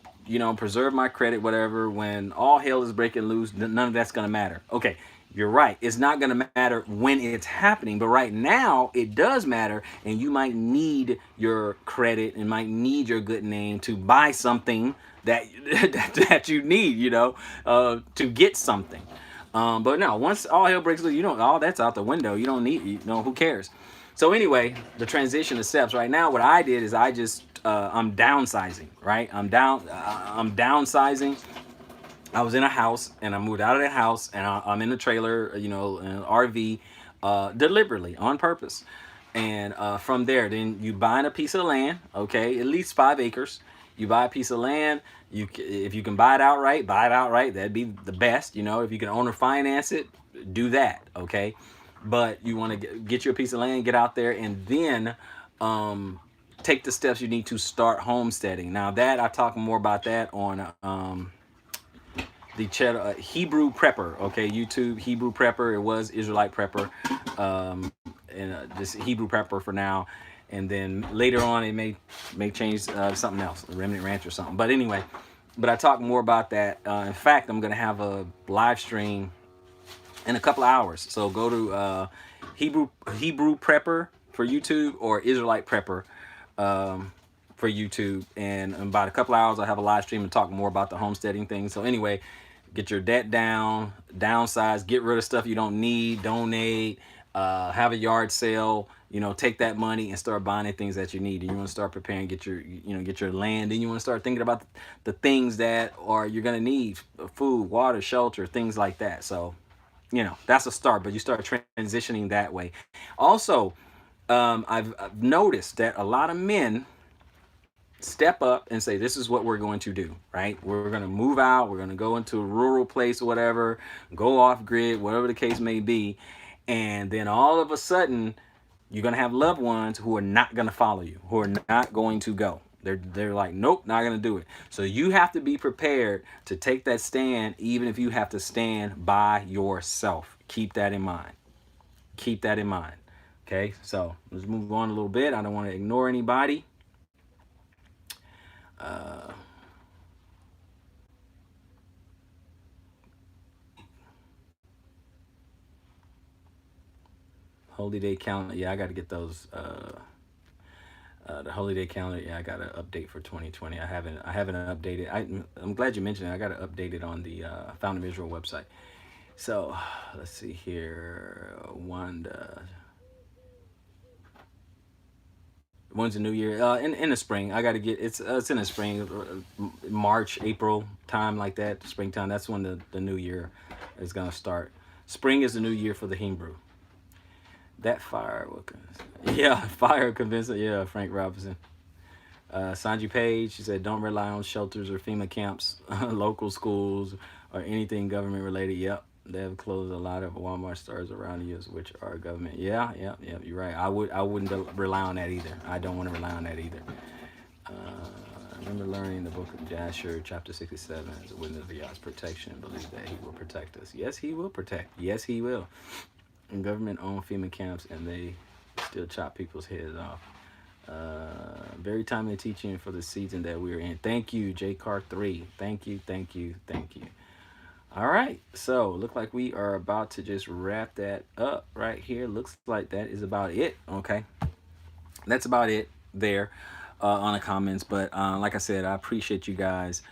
preserve my credit, whatever, when all hell is breaking loose? None of that's going to matter. Okay, you're right. It's not going to matter when it's happening, but right now it does matter, and you might need your credit and might need your good name to buy something that that you need, to get something. But no, once all hell breaks loose, all that's out the window. You don't need, who cares? So anyway, the transition of steps. Right now, what I did is I just I'm downsizing. Right, I'm downsizing. I was in a house and I moved out of the house, and I'm in a trailer, in an RV, deliberately on purpose. And from there, then you buying a piece of land, okay, at least 5 acres. You buy a piece of land. If you can buy it outright, buy it outright. That'd be the best. If you can own or finance it, do that. Okay, but you want to get you a piece of land, get out there, and then take the steps you need to start homesteading. Now that I talk more about that on the Hebrew Prepper, okay, YouTube Hebrew Prepper. It was Israelite Prepper, and just Hebrew Prepper for now. And then later on, it may change something else, a Remnant Ranch or something. But anyway, I talk more about that. In fact, I'm gonna have a live stream in a couple of hours. So go to Hebrew Prepper for YouTube or Israelite Prepper for YouTube, and in about a couple of hours I'll have a live stream and talk more about the homesteading thing. So anyway, get your debt down, downsize, get rid of stuff you don't need, donate, have a yard sale. Take that money and start buying the things that you need. And you want to start preparing, get your land. And you want to start thinking about the things that you're gonna need: food, water, shelter, things like that. So, that's a start. But you start transitioning that way. Also, I've noticed that a lot of men step up and say, this is what we're going to do, right? We're going to move out. We're going to go into a rural place or whatever, go off grid, whatever the case may be. And then all of a sudden, you're going to have loved ones who are not going to follow you, who are not going to go. They're like, nope, not going to do it. So you have to be prepared to take that stand, even if you have to stand by yourself. Keep that in mind. Keep that in mind. Okay, so let's move on a little bit. I don't want to ignore anybody. Holy day calendar. Yeah, I got to get those. The holy day calendar. Yeah, I got to update for 2020. I haven't updated. I'm glad you mentioned it. I got to update it on the Found of Israel website. So let's see here. When's the new year? In the spring. I got to get it's in the spring, March, April time, like that. Springtime. That's when the new year is gonna start. Spring is the new year for the Hebrew. That fire will convince. Yeah, fire convincing. Yeah, Frank Robinson. Sanji Page, she said, don't rely on shelters or FEMA camps, local schools, or anything government related. Yep, they have closed a lot of Walmart stores around the U.S., which are government. Yeah, you're right. I wouldn't rely on that either. I don't want to rely on that either. I remember learning the book of Jasher, chapter 67, as a witness of Yah's protection, and believe that he will protect us. Yes, he will protect. Yes, he will. And government-owned FEMA camps, and they still chop people's heads off. Very timely teaching for the season that we're in. Thank you, JCar3. Thank you. All right, so look like we are about to just wrap that up right here. Looks like that is about it. Okay, that's about it there on the comments. But like I said, I appreciate you guys.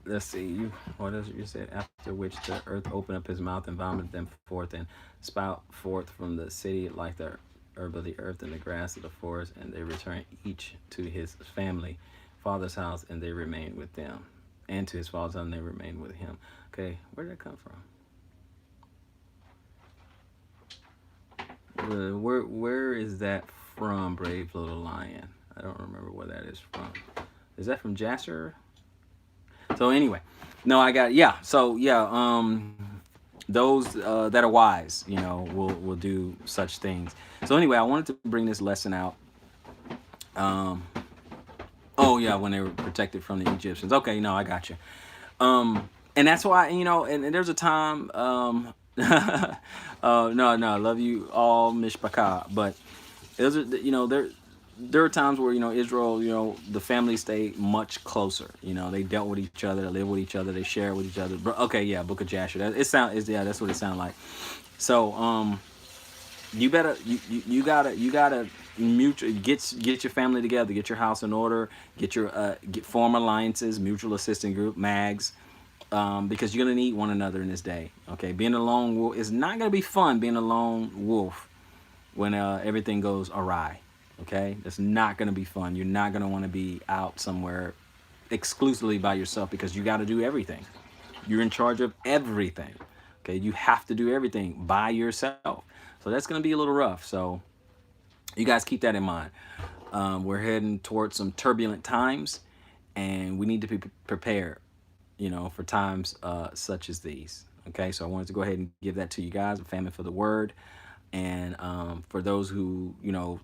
Let's see, what does you said? After which the earth opened up his mouth and vomited them forth and spout forth from the city like the herb of the earth and the grass of the forest, and they returned each to his family, father's house, and they remained with them, and to his father's house, and they remained with him. Okay, where did that come from? Where is that from, Brave Little Lion? I don't remember where that is from. Is that from Jasher? So anyway, no, I got, yeah. So yeah, those that are wise, will do such things. So anyway, I wanted to bring this lesson out. Oh yeah, when they were protected from the Egyptians. Okay, no, I got you. And that's why, and there's a time, no, I love you all, Mishpachah, but there's there are times where, Israel, the families stay much closer. They dealt with each other, they live with each other, they share with each other. But okay, yeah, Book of Jasher. That's what it sounded like. So you gotta mutual get your family together, get your house in order, form alliances, mutual assistance group, MAGs. Because you're gonna need one another in this day. Okay, being a lone wolf is not gonna be fun. Being a lone wolf when everything goes awry. Okay, that's not going to be fun. You're not going to want to be out somewhere exclusively by yourself, because you got to do everything. You're in charge of everything. Okay, you have to do everything by yourself. So that's going to be a little rough. So you guys keep that in mind. We're heading towards some turbulent times, and we need to be prepared, for times such as these. Okay, so I wanted to go ahead and give that to you guys, a famine for the word. And for those who,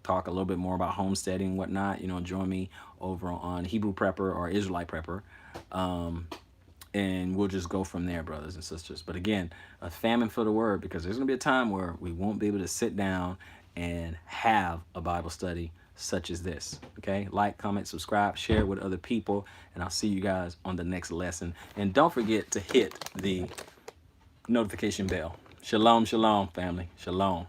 talk a little bit more about homesteading and whatnot, join me over on Hebrew Prepper or Israelite Prepper. And we'll just go from there, brothers and sisters. But again, a famine for the word, because there's going to be a time where we won't be able to sit down and have a Bible study such as this. Okay, like, comment, subscribe, share it with other people, and I'll see you guys on the next lesson. And don't forget to hit the notification bell. Shalom, shalom, family. Shalom.